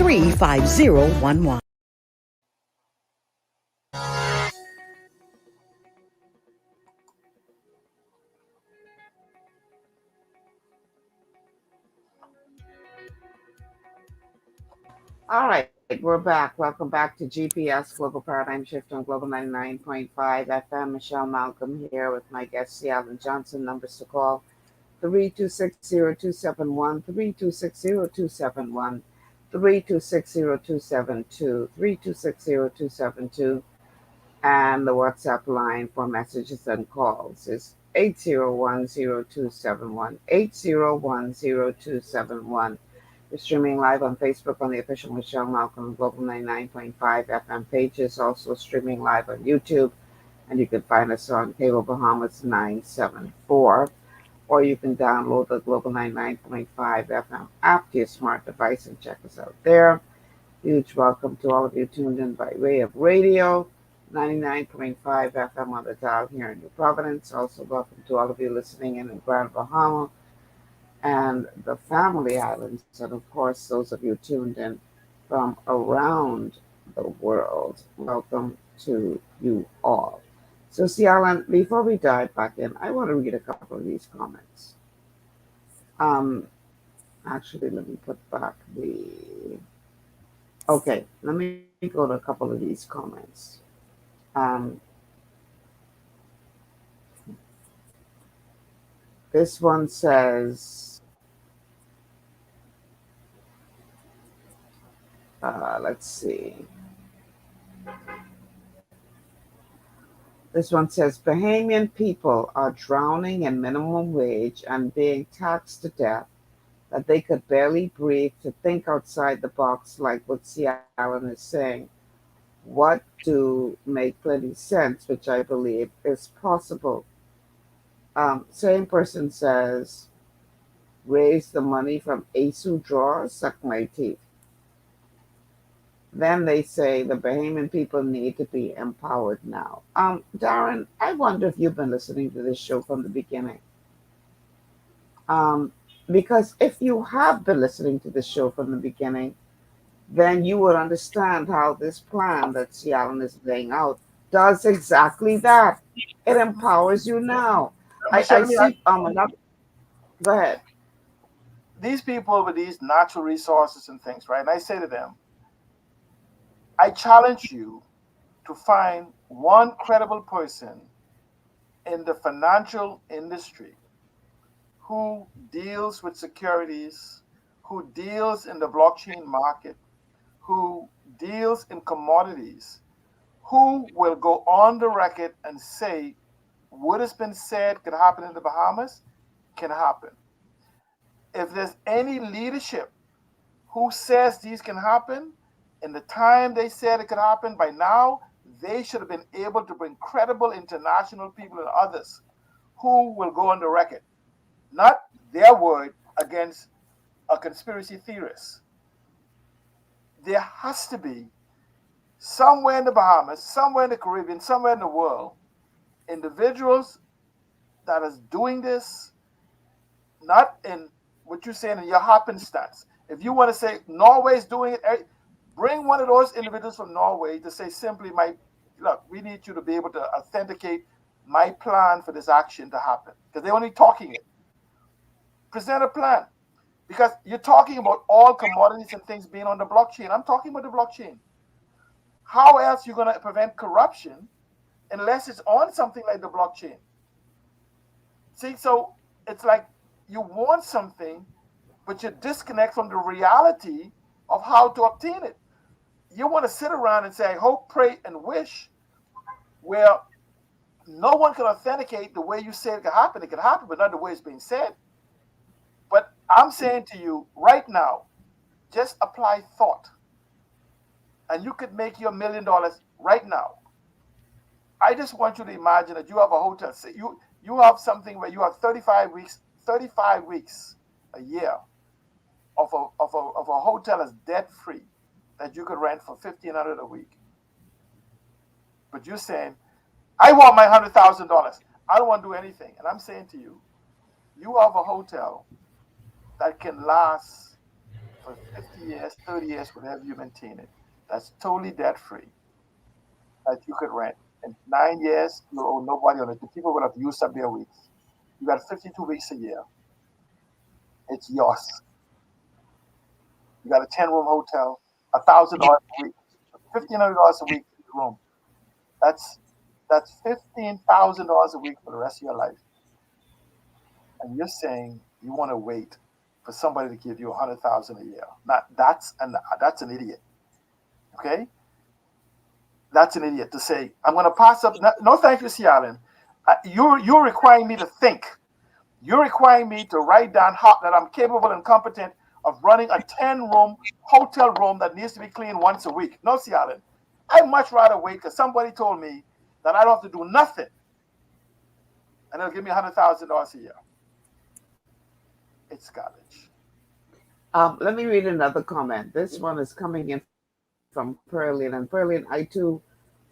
All right, we're back. Welcome back to GPS Global Paradigm Shift on Global 99.5 FM. Michelle Malcolm here with my guest, C. Alan Johnson. Numbers to call: 3260271, 3260271, 3260272, 3260272, and the WhatsApp line for messages and calls is 8010271, 8010271. We're streaming live on Facebook on the official Michelle Malcolm Global 99.5 FM pages, also streaming live on YouTube, and you can find us on Cable Bahamas 974, or you can download the Global 99.5 FM app to your smart device and check us out there. Huge welcome to all of you tuned in by way of radio, 99.5 FM on the dial here in New Providence. Also welcome to all of you listening in Grand Bahama and the Family Islands, and of course those of you tuned in from around the world. Welcome to you all. So, see, Alan, before we dive back in, I want to read a couple of these comments. Actually, let me put back the... Okay, let me go to a couple of these comments. This one says... let's see. This one says, Bahamian people are drowning in minimum wage and being taxed to death that they could barely breathe to think outside the box, like what C. Allen is saying. What do make plenty sense, which I believe is possible. Same person says, raise the money from ASU drawers, suck my teeth. Then they say the Bahamian people need to be empowered now. Darren, I wonder if you've been listening to this show from the beginning. Because if you have been listening to this show from the beginning, then you would understand how this plan that C. Allen is laying out does exactly that. It empowers you now. I see. Go ahead. these people with these natural resources and things, right? And I say to them, I challenge you to find one credible person in the financial industry who deals with securities, who deals in the blockchain market, who deals in commodities, who will go on the record and say what has been said could happen in the Bahamas can happen. If there's any leadership who says these can happen, in the time they said it could happen, by now, they should have been able to bring credible international people and others who will go on the record. Not their word against a conspiracy theorist. There has to be somewhere in the Bahamas, somewhere in the Caribbean, somewhere in the world, individuals that is doing this, not in what you're saying in your happenstance. If you want to say Norway is doing it, bring one of those individuals from Norway to say simply, look, we need you to be able to authenticate my plan for this action to happen. Because they're only talking it. Present a plan. Because you're talking about all commodities and things being on the blockchain. I'm talking about the blockchain. How else are you going to prevent corruption unless it's on something like the blockchain? See, so it's like you want something, but you disconnect from the reality of how to obtain it. You want to sit around and say, hope, pray, and wish, where no one can authenticate the way you say it can happen. It can happen, but not the way it's being said. But I'm saying to you right now, just apply thought. And you could make your $1 million right now. I just want you to imagine that you have a hotel. You have something where you have 35 weeks a year of a hotel that's debt-free that you could rent for $1,500 a week. But you're saying, I want my $100,000. I don't want to do anything. And I'm saying to you, you have a hotel that can last for 50 years, 30 years, whatever you maintain it. That's totally debt-free that you could rent. In 9 years, you owe nobody on it. The people would have used up their weeks. You got 52 weeks a year. It's yours. You got a 10-room hotel, $1,000 a week, $1,500 a week for the room. That's $15,000 a week for the rest of your life. And you're saying you want to wait for somebody to give you $100,000 a year. Now, that's an idiot. Okay? That's an idiot to say, I'm going to pass up. No, thank you, C. Allen. You're requiring me to think. You're requiring me to write down that I'm capable and competent of running a 10-room hotel room that needs to be cleaned once a week. No, C. Allen. I'd much rather wait because somebody told me that I don't have to do nothing. And they'll give me $100,000 a year. It's garbage. Let me read another comment. This one is coming in from Perlin. And Perlin, I too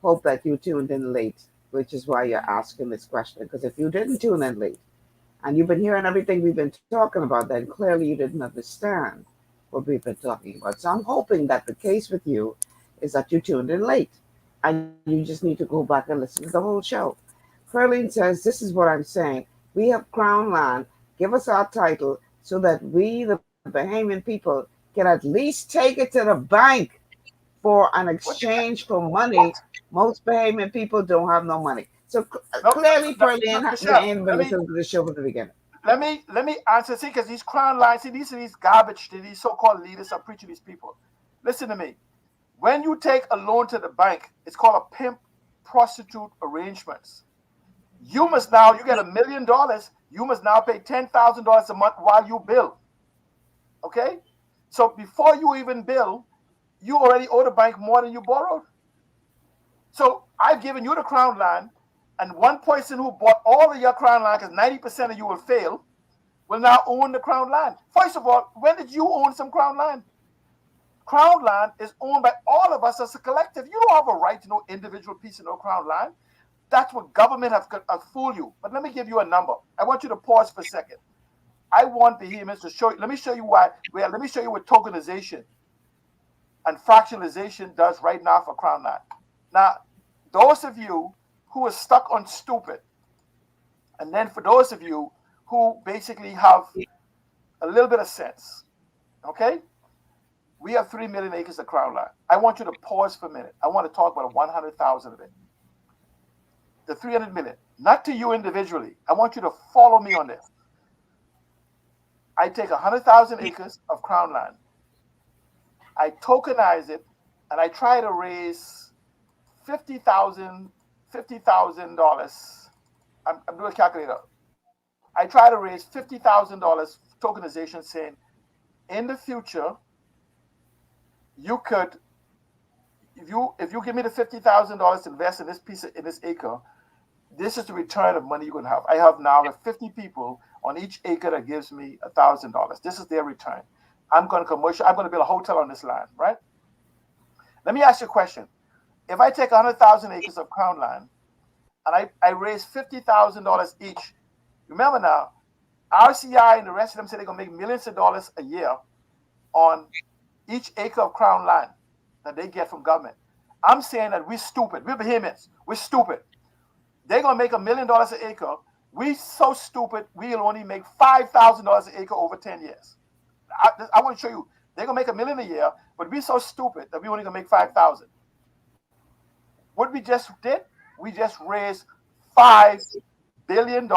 hope that you tuned in late, which is why you're asking this question. Because if you didn't tune in late and you've been hearing everything we've been talking about, then clearly you didn't understand what we've been talking about. So I'm hoping that the case with you is that you tuned in late and you just need to go back and listen to the whole show. Perlin says, this is what I'm saying. We have Crown land. Give us our title so that we, the Bahamian people, can at least take it to the bank for an exchange for money. Most Bahamian people don't have no money. So clearly, Perlin ain't been listening to the show from the beginning. Let me answer, see, because these crown lines, see, these are these garbage, these so-called leaders are preaching these people. Listen to me. When you take a loan to the bank, it's called a pimp prostitute arrangements. You get $1 million, you must now pay $10,000 a month while you bill. Okay? So before you even bill, you already owe the bank more than you borrowed. So I've given you the crown land, and one person who bought all of your crown land, because 90% of you will fail, will now own the crown land. First of all, when did you own some crown land? Crown land is owned by all of us as a collective. You don't have a right to no individual piece of no crown land. That's what government have fooled you. But let me give you a number. I want you to pause for a second. I want Bahamians to show you. Let me show you why. Let me show you what tokenization and fractionalization does right now for crown land. Now, those of you who are stuck on stupid, and then for those of you who basically have a little bit of sense, okay? We have 3 million acres of crown land. I want you to pause for a minute. I want to talk about 100,000 of it. The 300 million, not to you individually. I want you to follow me on this. I take 100,000 acres of crown land. I tokenize it, and I try to raise $50,000. I'm doing a calculator. I try to raise $50,000 tokenization, saying, in the future, you could, if you give me the $50,000 to invest in this acre, this is the return of money you're going to have. I have now 50 people on each acre that gives me $1,000. This is their return. I'm going to build a hotel on this land, right? Let me ask you a question. If I take 100,000 acres of crown land and I raise $50,000 each, remember now, RCI and the rest of them say they're going to make millions of dollars a year on each acre of crown land that they get from government. I'm saying that we're stupid. We're Bahamians. We're stupid. They're going to make $1 million an acre. We're so stupid, we'll only make $5,000 an acre over 10 years. I want to show you. They're going to make $1 million a year, but we're so stupid that we're only going to make 5,000. What we just did, we just raised $5 billion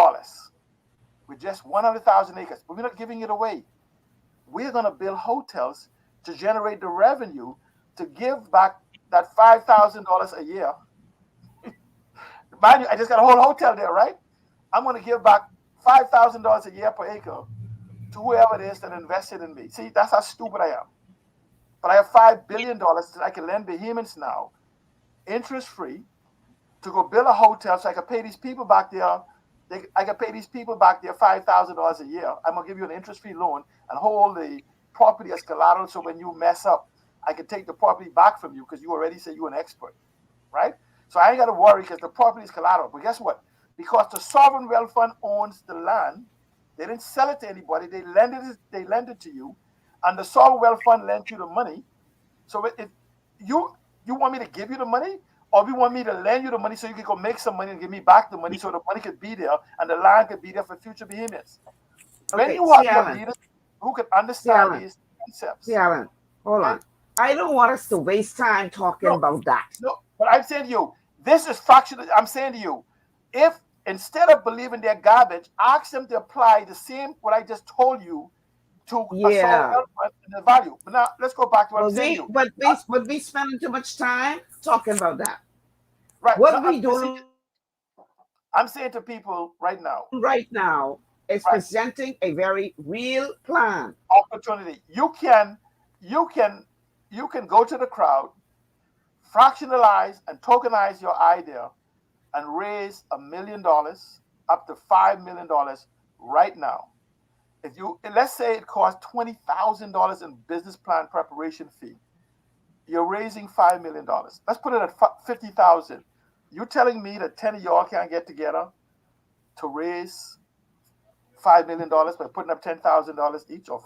with just 100,000 acres, but we're not giving it away. We're going to build hotels to generate the revenue to give back that $5,000 a year. Mind you, I just got a whole hotel there, right? I'm going to give back $5,000 a year per acre to whoever it is that invested in me. See, that's how stupid I am. But I have $5 billion that I can lend Bahamians now, interest-free, to go build a hotel so I can pay these people back there. I can pay these people back there $5,000 a year. I'm going to give you an interest-free loan and hold the property as collateral, so when you mess up, I can take the property back from you because you already say you're an expert, right? So I ain't got to worry because the property is collateral. But guess what? Because the sovereign wealth fund owns the land, they didn't sell it to anybody. They lend it to you, and the sovereign wealth fund lent you the money. So if you want me to give you the money, or you want me to lend you the money so you can go make some money and give me back the money, so the money could be there and the land could be there for future Bahamians. When you have your leaders who can understand these concepts. See, Alan, hold on. I don't want us to waste time talking about that. No, but I'm saying to you, this is fractional. I'm saying to you, if instead of believing their garbage, ask them to apply the same what I just told you to a solar and the value. But now let's go back to what I'm saying to you. But we spending too much time talking about that. Right. What we doing? I'm saying to people right now. Right now, it's presenting a very real plan. Opportunity. You can go to the crowd, fractionalize and tokenize your idea, and raise $1 million up to $5 million right now. Let's say it costs $20,000 in business plan preparation fee, you're raising $5 million. Let's put it at $50,000. You're telling me that 10 of y'all can't get together to raise $5 million by putting up $10,000 each, or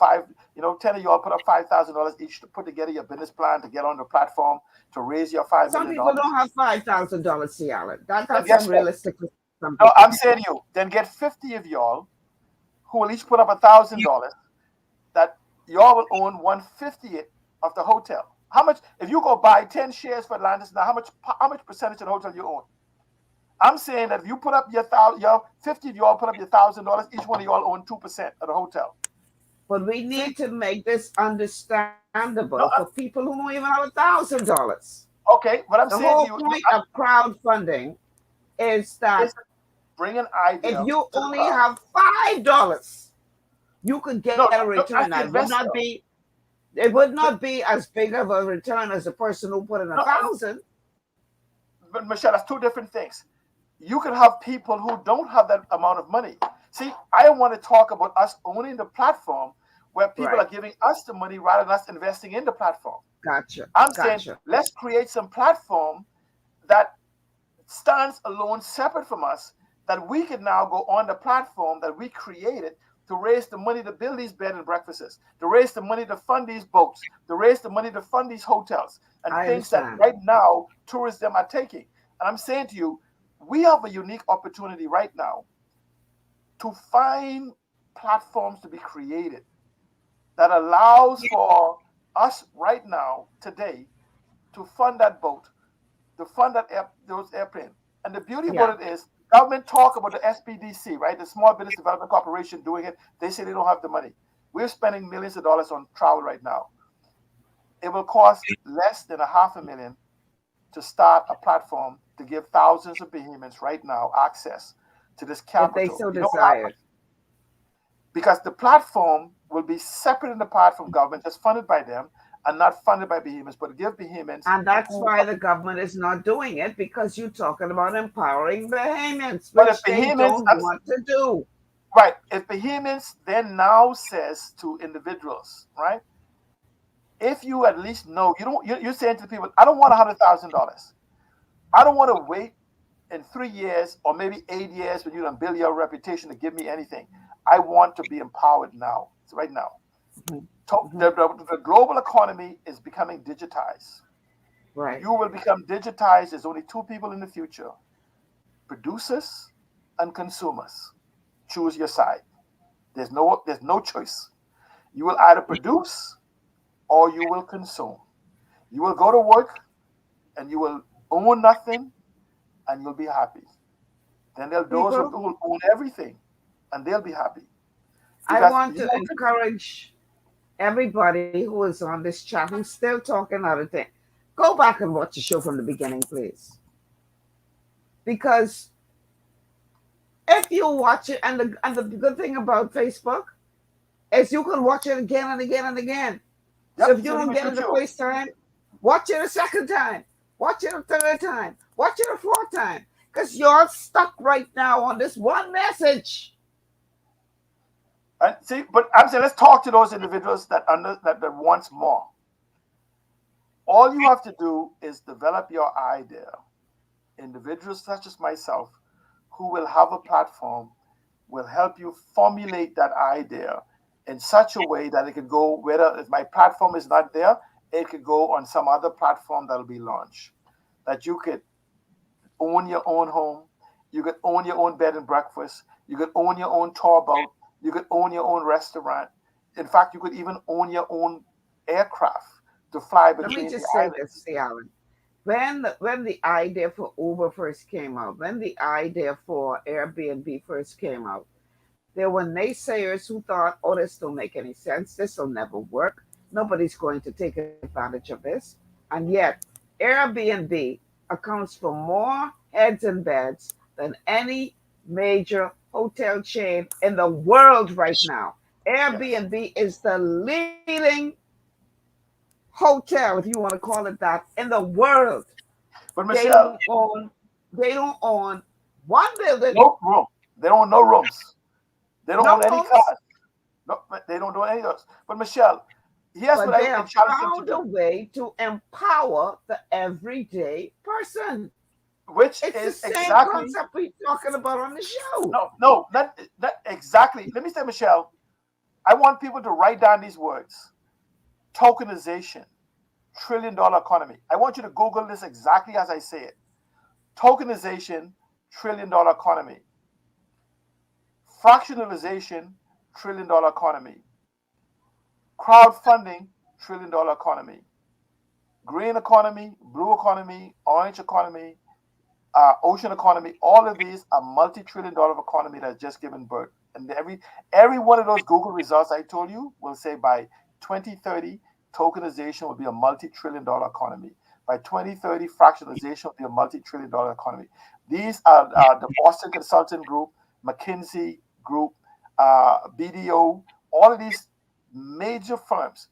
10 of y'all put up $5,000 each to put together your business plan to get on the platform to raise your $5 million. Some people don't have $5,000, see, Alan. That's unrealistic. No, I'm saying to you, then get 50 of y'all who will each put up $1,000 that y'all will own 1/50 of the hotel. How much, if you go buy 10 shares for Atlantis now, how much percentage of the hotel you own? I'm saying that if you put up your 50 of y'all put up your $1,000, each one of y'all own 2% of the hotel. But we need to make this understandable for people who don't even have $1,000. Okay, what I'm saying to you, the whole point of crowdfunding is that bring an idea. If you only have $5, you could get a return. It would not be as big of a return as the person who put in 1,000. But Michelle, that's two different things. You can have people who don't have that amount of money. See, I want to talk about us owning the platform where people are giving us the money rather than us investing in the platform. Gotcha. I'm saying let's create some platform that stands alone, separate from us, that we can now go on the platform that we created to raise the money to build these bed and breakfasts, to raise the money to fund these boats, to raise the money to fund these hotels, and things that right now tourism are taking. And I'm saying to you, we have a unique opportunity right now to find platforms to be created that allows for us right now, today, to fund that boat, to fund those airplanes. And the beauty about it is, government talk about the SBDC, right? The Small Business Development Corporation doing it. They say they don't have the money. We're spending millions of dollars on travel right now. It will cost less than $500,000 to start a platform to give thousands of Bahamians right now access to this capital. If they so desire. Because the platform will be separate and apart from government, just funded by them and not funded by Bahamians, but give Bahamians. And that's why the government is not doing it, because you're talking about empowering Bahamians, But which if they Bahamians don't want to do. Right. If Bahamians then now says to individuals, right, if you at least know, you're saying to the people, I don't want $100,000. I don't want to wait in 3 years or maybe 8 years when you don't build your reputation to give me anything. I want to be empowered now. It's right now. The global economy is becoming digitized. Right. You will become digitized. There's only two people in the future: producers and consumers. Choose your side. There's no choice. You will either produce or you will consume. You will go to work and you will own nothing and you'll be happy. Then there's those who will own everything and they'll be happy. I want to encourage everybody who is on this chat who's still talking other things. Go back and watch the show from the beginning, please. Because if you watch it, and the good thing about Facebook is you can watch it again and again and again. So if you don't get it the first time, watch it a second time, watch it a third time, watch it a fourth time, because you're stuck right now on this one message. And see, but I'm saying let's talk to those individuals that wants more. All you have to do is develop your idea. Individuals such as myself, who will have a platform, will help you formulate that idea in such a way that it can go, whether if my platform is not there, it could go on some other platform that'll be launched. That you could own your own home, you could own your own bed and breakfast, you could own your own tour boat, you could own your own restaurant. In fact, you could even own your own aircraft to fly between the islands. Let me just say this, see, Alan. When the idea for Uber first came out, when the idea for Airbnb first came out, there were naysayers who thought, oh, this don't make any sense. This will never work. Nobody's going to take advantage of this. And yet, Airbnb accounts for more heads and beds than any major hotel chain in the world right now. Airbnb is the leading hotel, if you want to call it that, in the world. But Michelle, they don't own one building. No room. They don't own no rooms. They don't own any rooms. cars. No, they don't do any of those. But Michelle, here's what they I have challenge them found to a do. way to empower the everyday person. Which it's is the same exactly concept we're talking about on the show. No, not exactly. Let me say, Michelle, I want people to write down these words: tokenization, $1 trillion economy. I want you to Google this exactly as I say it. Tokenization, $1 trillion economy. Fractionalization, $1 trillion economy. Crowdfunding, $1 trillion economy. Green economy, blue economy, orange economy, ocean economy. All of these are multi-trillion-dollar economy that's just given birth. And every one of those Google results I told you will say by 2030, tokenization will be a multi-trillion-dollar economy. By 2030, fractionalization will be a multi-trillion-dollar economy. These are the Boston Consulting Group, McKinsey Group, BDO, all of these major firms.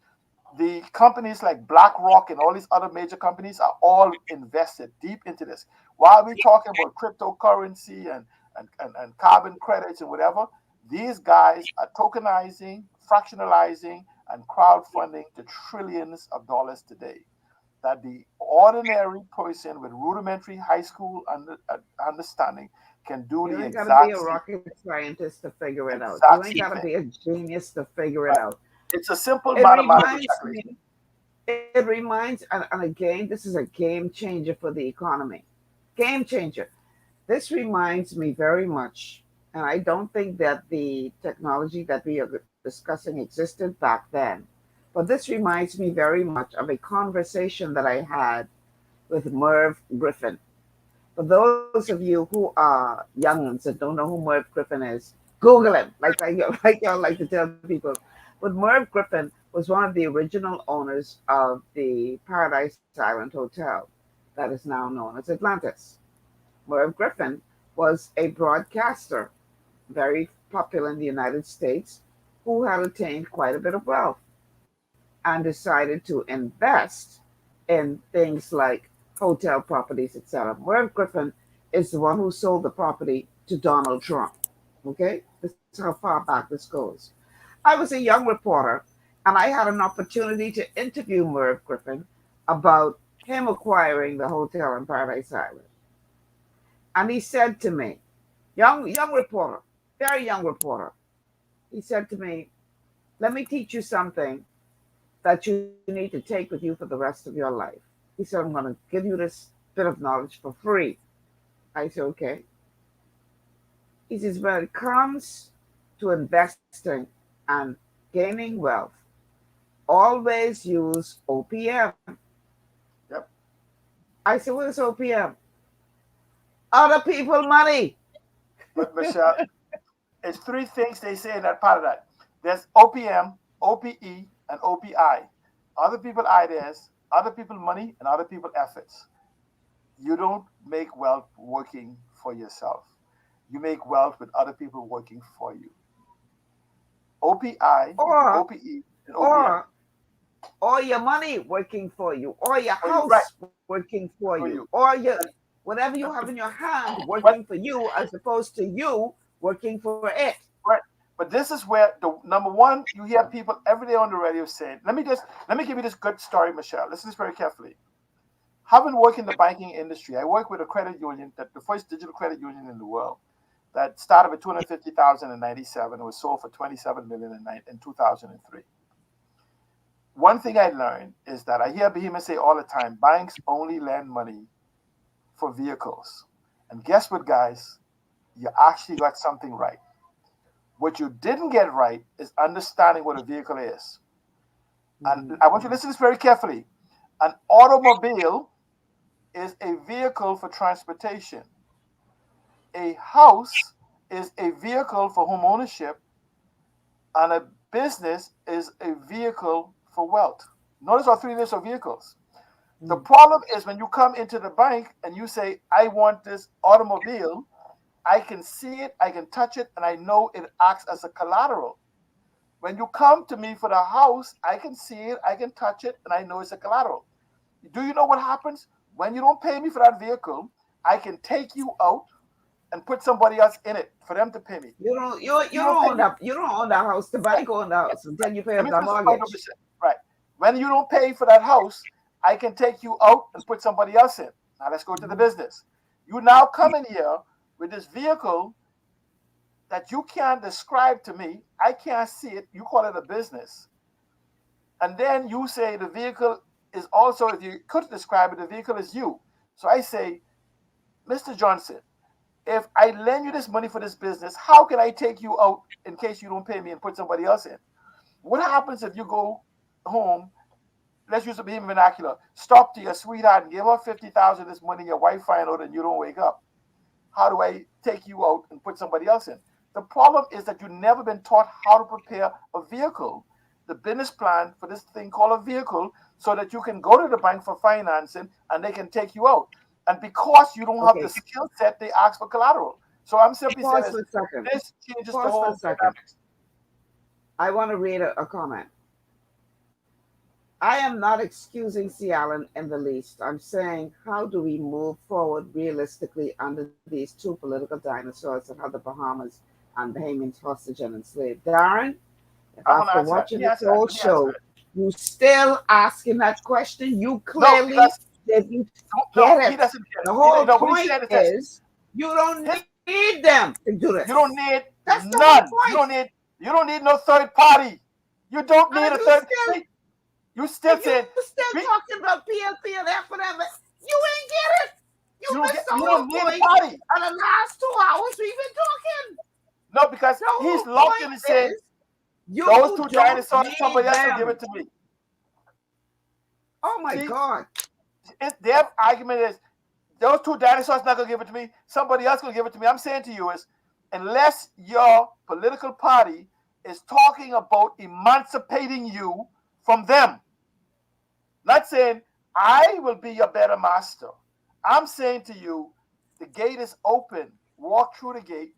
The companies like BlackRock and all these other major companies are all invested deep into this. While we're talking about cryptocurrency and carbon credits and whatever, these guys are tokenizing, fractionalizing, and crowdfunding to trillions of dollars today. That the ordinary person with rudimentary high school understanding can do the exact same. You ain't got to be a rocket scientist to figure it out. You ain't got to be a genius to figure it out. It's a simple mathematical calculation. It reminds, and again, this is a game changer for the economy. Game changer. This reminds me very much, and I don't think that the technology that we are discussing existed back then, but this reminds me very much of a conversation that I had with Merv Griffin. For those of you who are youngins and don't know who Merv Griffin is, Google him, like y'all like to tell people. But Merv Griffin was one of the original owners of the Paradise Island Hotel that is now known as Atlantis. Merv Griffin was a broadcaster, very popular in the United States, who had attained quite a bit of wealth and decided to invest in things like hotel properties, etc. Merv Griffin is the one who sold the property to Donald Trump. Okay, this is how far back this goes. I was a young reporter, and I had an opportunity to interview Merv Griffin about him acquiring the hotel in Paradise Island. And he said to me, young reporter, very young reporter, he said to me, let me teach you something that you need to take with you for the rest of your life. He said, I'm going to give you this bit of knowledge for free. I said, okay. He says, when it comes to investing and gaining wealth, always use OPM. Yep. I said, what is OPM? Other people money. But Michelle, it's three things they say in that part of that. There's OPM, OPE, and OPI. Other people ideas, other people money, and other people efforts. You don't make wealth working for yourself. You make wealth with other people working for you. OPI, OPE, and OPM. Or your money working for you, or your house working for you, or your whatever you have in your hand working for you, as opposed to you working for it. Right. But this is where the number one, you hear people every day on the radio saying, let me give you this good story, Michelle. Listen to this very carefully. Having worked in the banking industry, I worked with a credit union, that the first digital credit union in the world, that started with $250,000 in 1997 and was sold for $27 million in 2003. One thing I learned is that I hear Bahamians say all the time, banks only lend money for vehicles. And guess what, guys? You actually got something right. What you didn't get right is understanding what a vehicle is. And I want you to listen to this very carefully. An automobile is a vehicle for transportation. A house is a vehicle for home ownership. And a business is a vehicle for wealth. Notice our three lists of vehicles. The problem is when you come into the bank and you say, I want this automobile, I can see it, I can touch it, and I know it acts as a collateral. When you come to me for the house, I can see it, I can touch it, and I know it's a collateral. Do you know what happens? When you don't pay me for that vehicle, I can take you out and put somebody else in it for them to pay me. You don't own the house. The bank owns the house until you pay the mortgage. Right. When you don't pay for that house, I can take you out and put somebody else in. Now let's go to the business. You now come in here with this vehicle that you can't describe to me. I can't see it. You call it a business. And then you say the vehicle is also, if you could describe it, the vehicle is you. So I say, Mr. Johnson, if I lend you this money for this business, how can I take you out in case you don't pay me and put somebody else in? What happens if you go home, let's use the Bahamian vernacular, stop to your sweetheart and give her $50,000 this money, your wife find out and you don't wake up? How do I take you out and put somebody else in? The problem is that you've never been taught how to prepare a vehicle, the business plan for this thing called a vehicle, so that you can go to the bank for financing and they can take you out. And because you don't have the skill set, they ask for collateral. So I'm simply saying this changes the whole dynamics. I want to read a comment. I am not excusing C. Allen in the least. I'm saying, how do we move forward realistically under these two political dinosaurs that have the Bahamas and Bahamians hostage and enslaved? Darren, after watching this whole show, you still asking that question? You clearly didn't get it. The whole point is you don't need them to do this. You don't need none. You don't need no third party. You don't need a third party. You still saying you still talking about PLP and F and M. You ain't get it. You missed the whole point. And the last 2 hours we've been talking. No, because he's locked in and saying Those two don't dinosaurs, need somebody else will them. give it to me. Oh my See, God. Their argument is those two dinosaurs not gonna give it to me. Somebody else gonna give it to me. I'm saying to you is, unless your political party is talking about emancipating you from them, not saying I will be your better master. I'm saying to you, the gate is open. Walk through the gate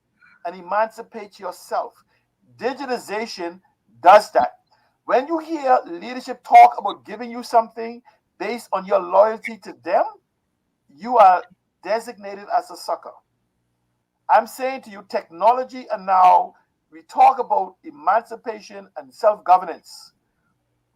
and emancipate yourself. Digitization does that. When you hear leadership talk about giving you something based on your loyalty to them, you are designated as a sucker. I'm saying to you, technology, and now we talk about emancipation and self-governance.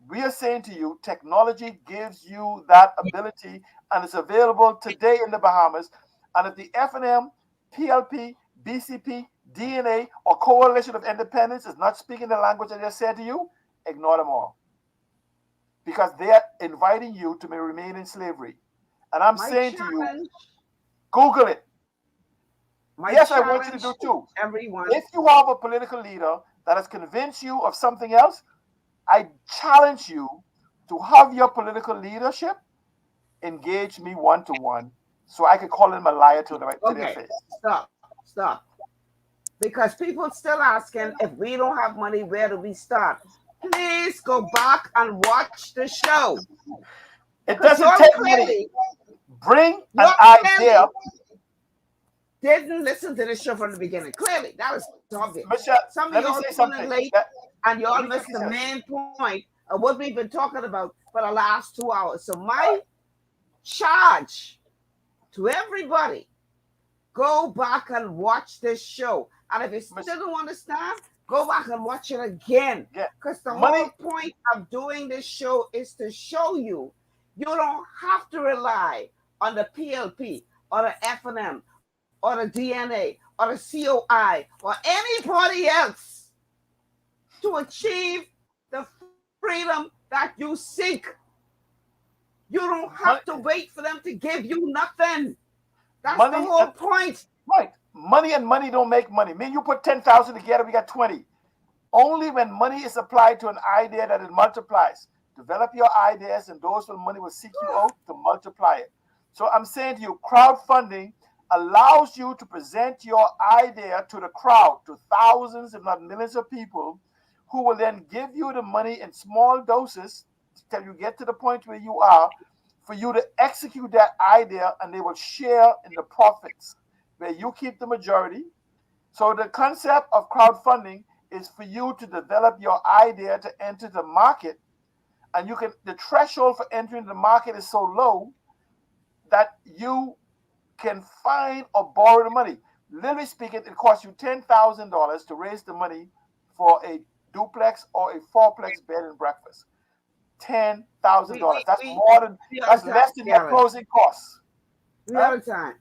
We are saying to you, technology gives you that ability, and it's available today in the Bahamas. And if the FNM, PLP, BCP, DNA, or Coalition of Independence is not speaking the language I just said to you, ignore them all. Because they are inviting you to remain in slavery. And I'm saying to you, Google it. Yes, I want you to do too. Everyone. If you have a political leader that has convinced you of something else, I challenge you to have your political leadership engage me one-to-one so I could call them a liar to their face. Stop. Because people still asking, if we don't have money, where do we start? Please go back and watch the show. It doesn't take money. Bring an idea. Didn't listen to the show from the beginning. Clearly, that was obvious. Michelle, Some of y'all tuning late, and y'all missed the main point of what we've been talking about for the last 2 hours. So my charge to everybody, go back and watch this show. And if you still don't understand, go back and watch it again. Because the whole point of doing this show is to show you don't have to rely on the PLP or the FNM or the DNA or the COI or anybody else to achieve the freedom that you seek. You don't have to wait for them to give you nothing. That's the whole point. Right. Money and money don't make money. Me and you put 10,000 together, we got 20. Only when money is applied to an idea that it multiplies. Develop your ideas, and those with money will seek you out to multiply it. So I'm saying to you, crowdfunding allows you to present your idea to the crowd, to thousands, if not millions of people, who will then give you the money in small doses till you get to the point where you are, for you to execute that idea, and they will share in the profits, where you keep the majority. So the concept of crowdfunding is for you to develop your idea to enter the market, and the threshold for entering the market is so low that you can find or borrow the money. Literally speaking, it costs you $10,000 to raise the money for a duplex or a fourplex bed and breakfast. $10,000. That's less than your closing costs. The other time.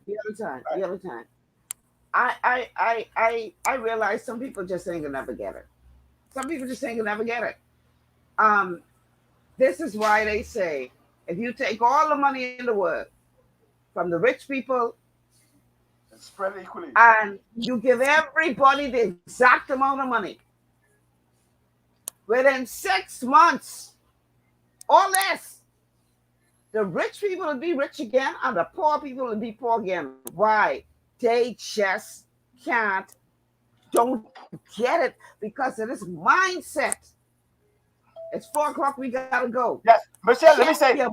I realize some people just ain't gonna never get it. Some people just ain't gonna never get it. This is why they say, if you take all the money in the world from the rich people and spread it equally, and you give everybody the exact amount of money, within 6 months or less, the rich people will be rich again and the poor people will be poor again. Why? They just don't get it because of this mindset. It's 4 o'clock, we gotta go. Yes, Michelle, let me say,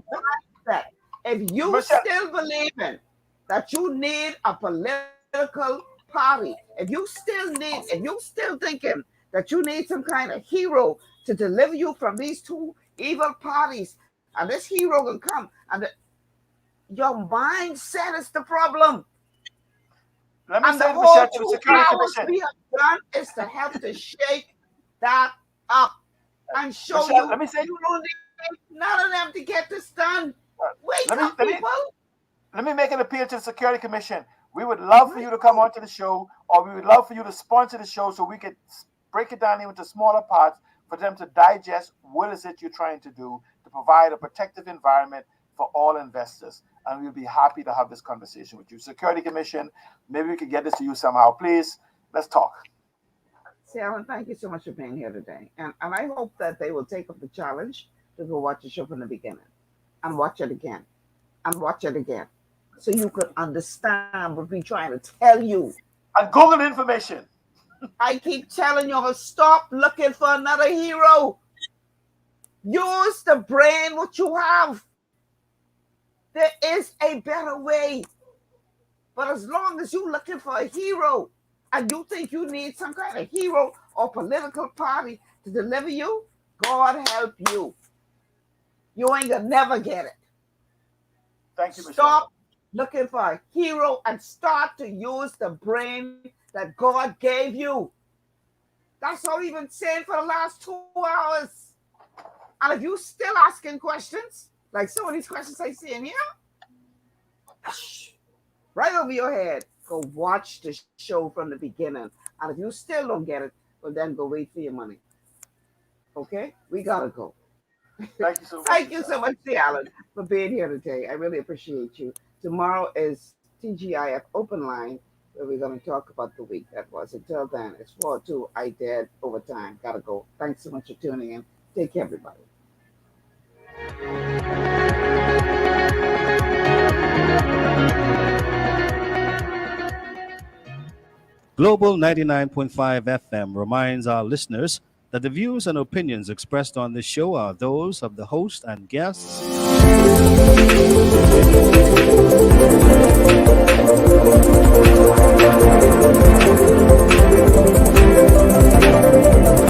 if you still believing that you need a political party, if you still thinking that you need some kind of hero to deliver you from these two evil parties, and this hero will come, and your mindset is the problem. Let me and say the to whole Michelle, to the 2 Security hours Commission. we have done is to help to shake that up and show Michelle, let me say, you don't need none of them to get this done. Let me make an appeal to the Security Commission. We would love for you to come onto the show, or we would love for you to sponsor the show so we could break it down into smaller parts for them to digest what is it you're trying to do to provide a protective environment for all investors. And we'll be happy to have this conversation with you. Security Commission, maybe we could get this to you somehow. Please, let's talk. See, Alan, thank you so much for being here today. And I hope that they will take up the challenge to go watch the show from the beginning and watch it again and watch it again so you could understand what we're trying to tell you. And Google information. I keep telling you, stop looking for another hero. Use the brain what you have. There is a better way. But as long as you're looking for a hero and you think you need some kind of hero or political party to deliver you, God help you. You ain't gonna never get it. Thank you, Michelle. Stop looking for a hero and start to use the brain that God gave you. That's all we've been saying for the last 2 hours. And if you still asking questions, like some of these questions I see in here, right over your head, go watch the show from the beginning. And if you still don't get it, well, then go wait for your money. Okay? We gotta go. Thank you so much. Thank you so much, Alan, for being here today. I really appreciate you. Tomorrow is TGIF Open Line, where we're going to talk about the week that was. Until then, it's 4-2. I did overtime. Gotta go. Thanks so much for tuning in. Take care, everybody. Global 99.5 FM reminds our listeners that the views and opinions expressed on this show are those of the host and guests.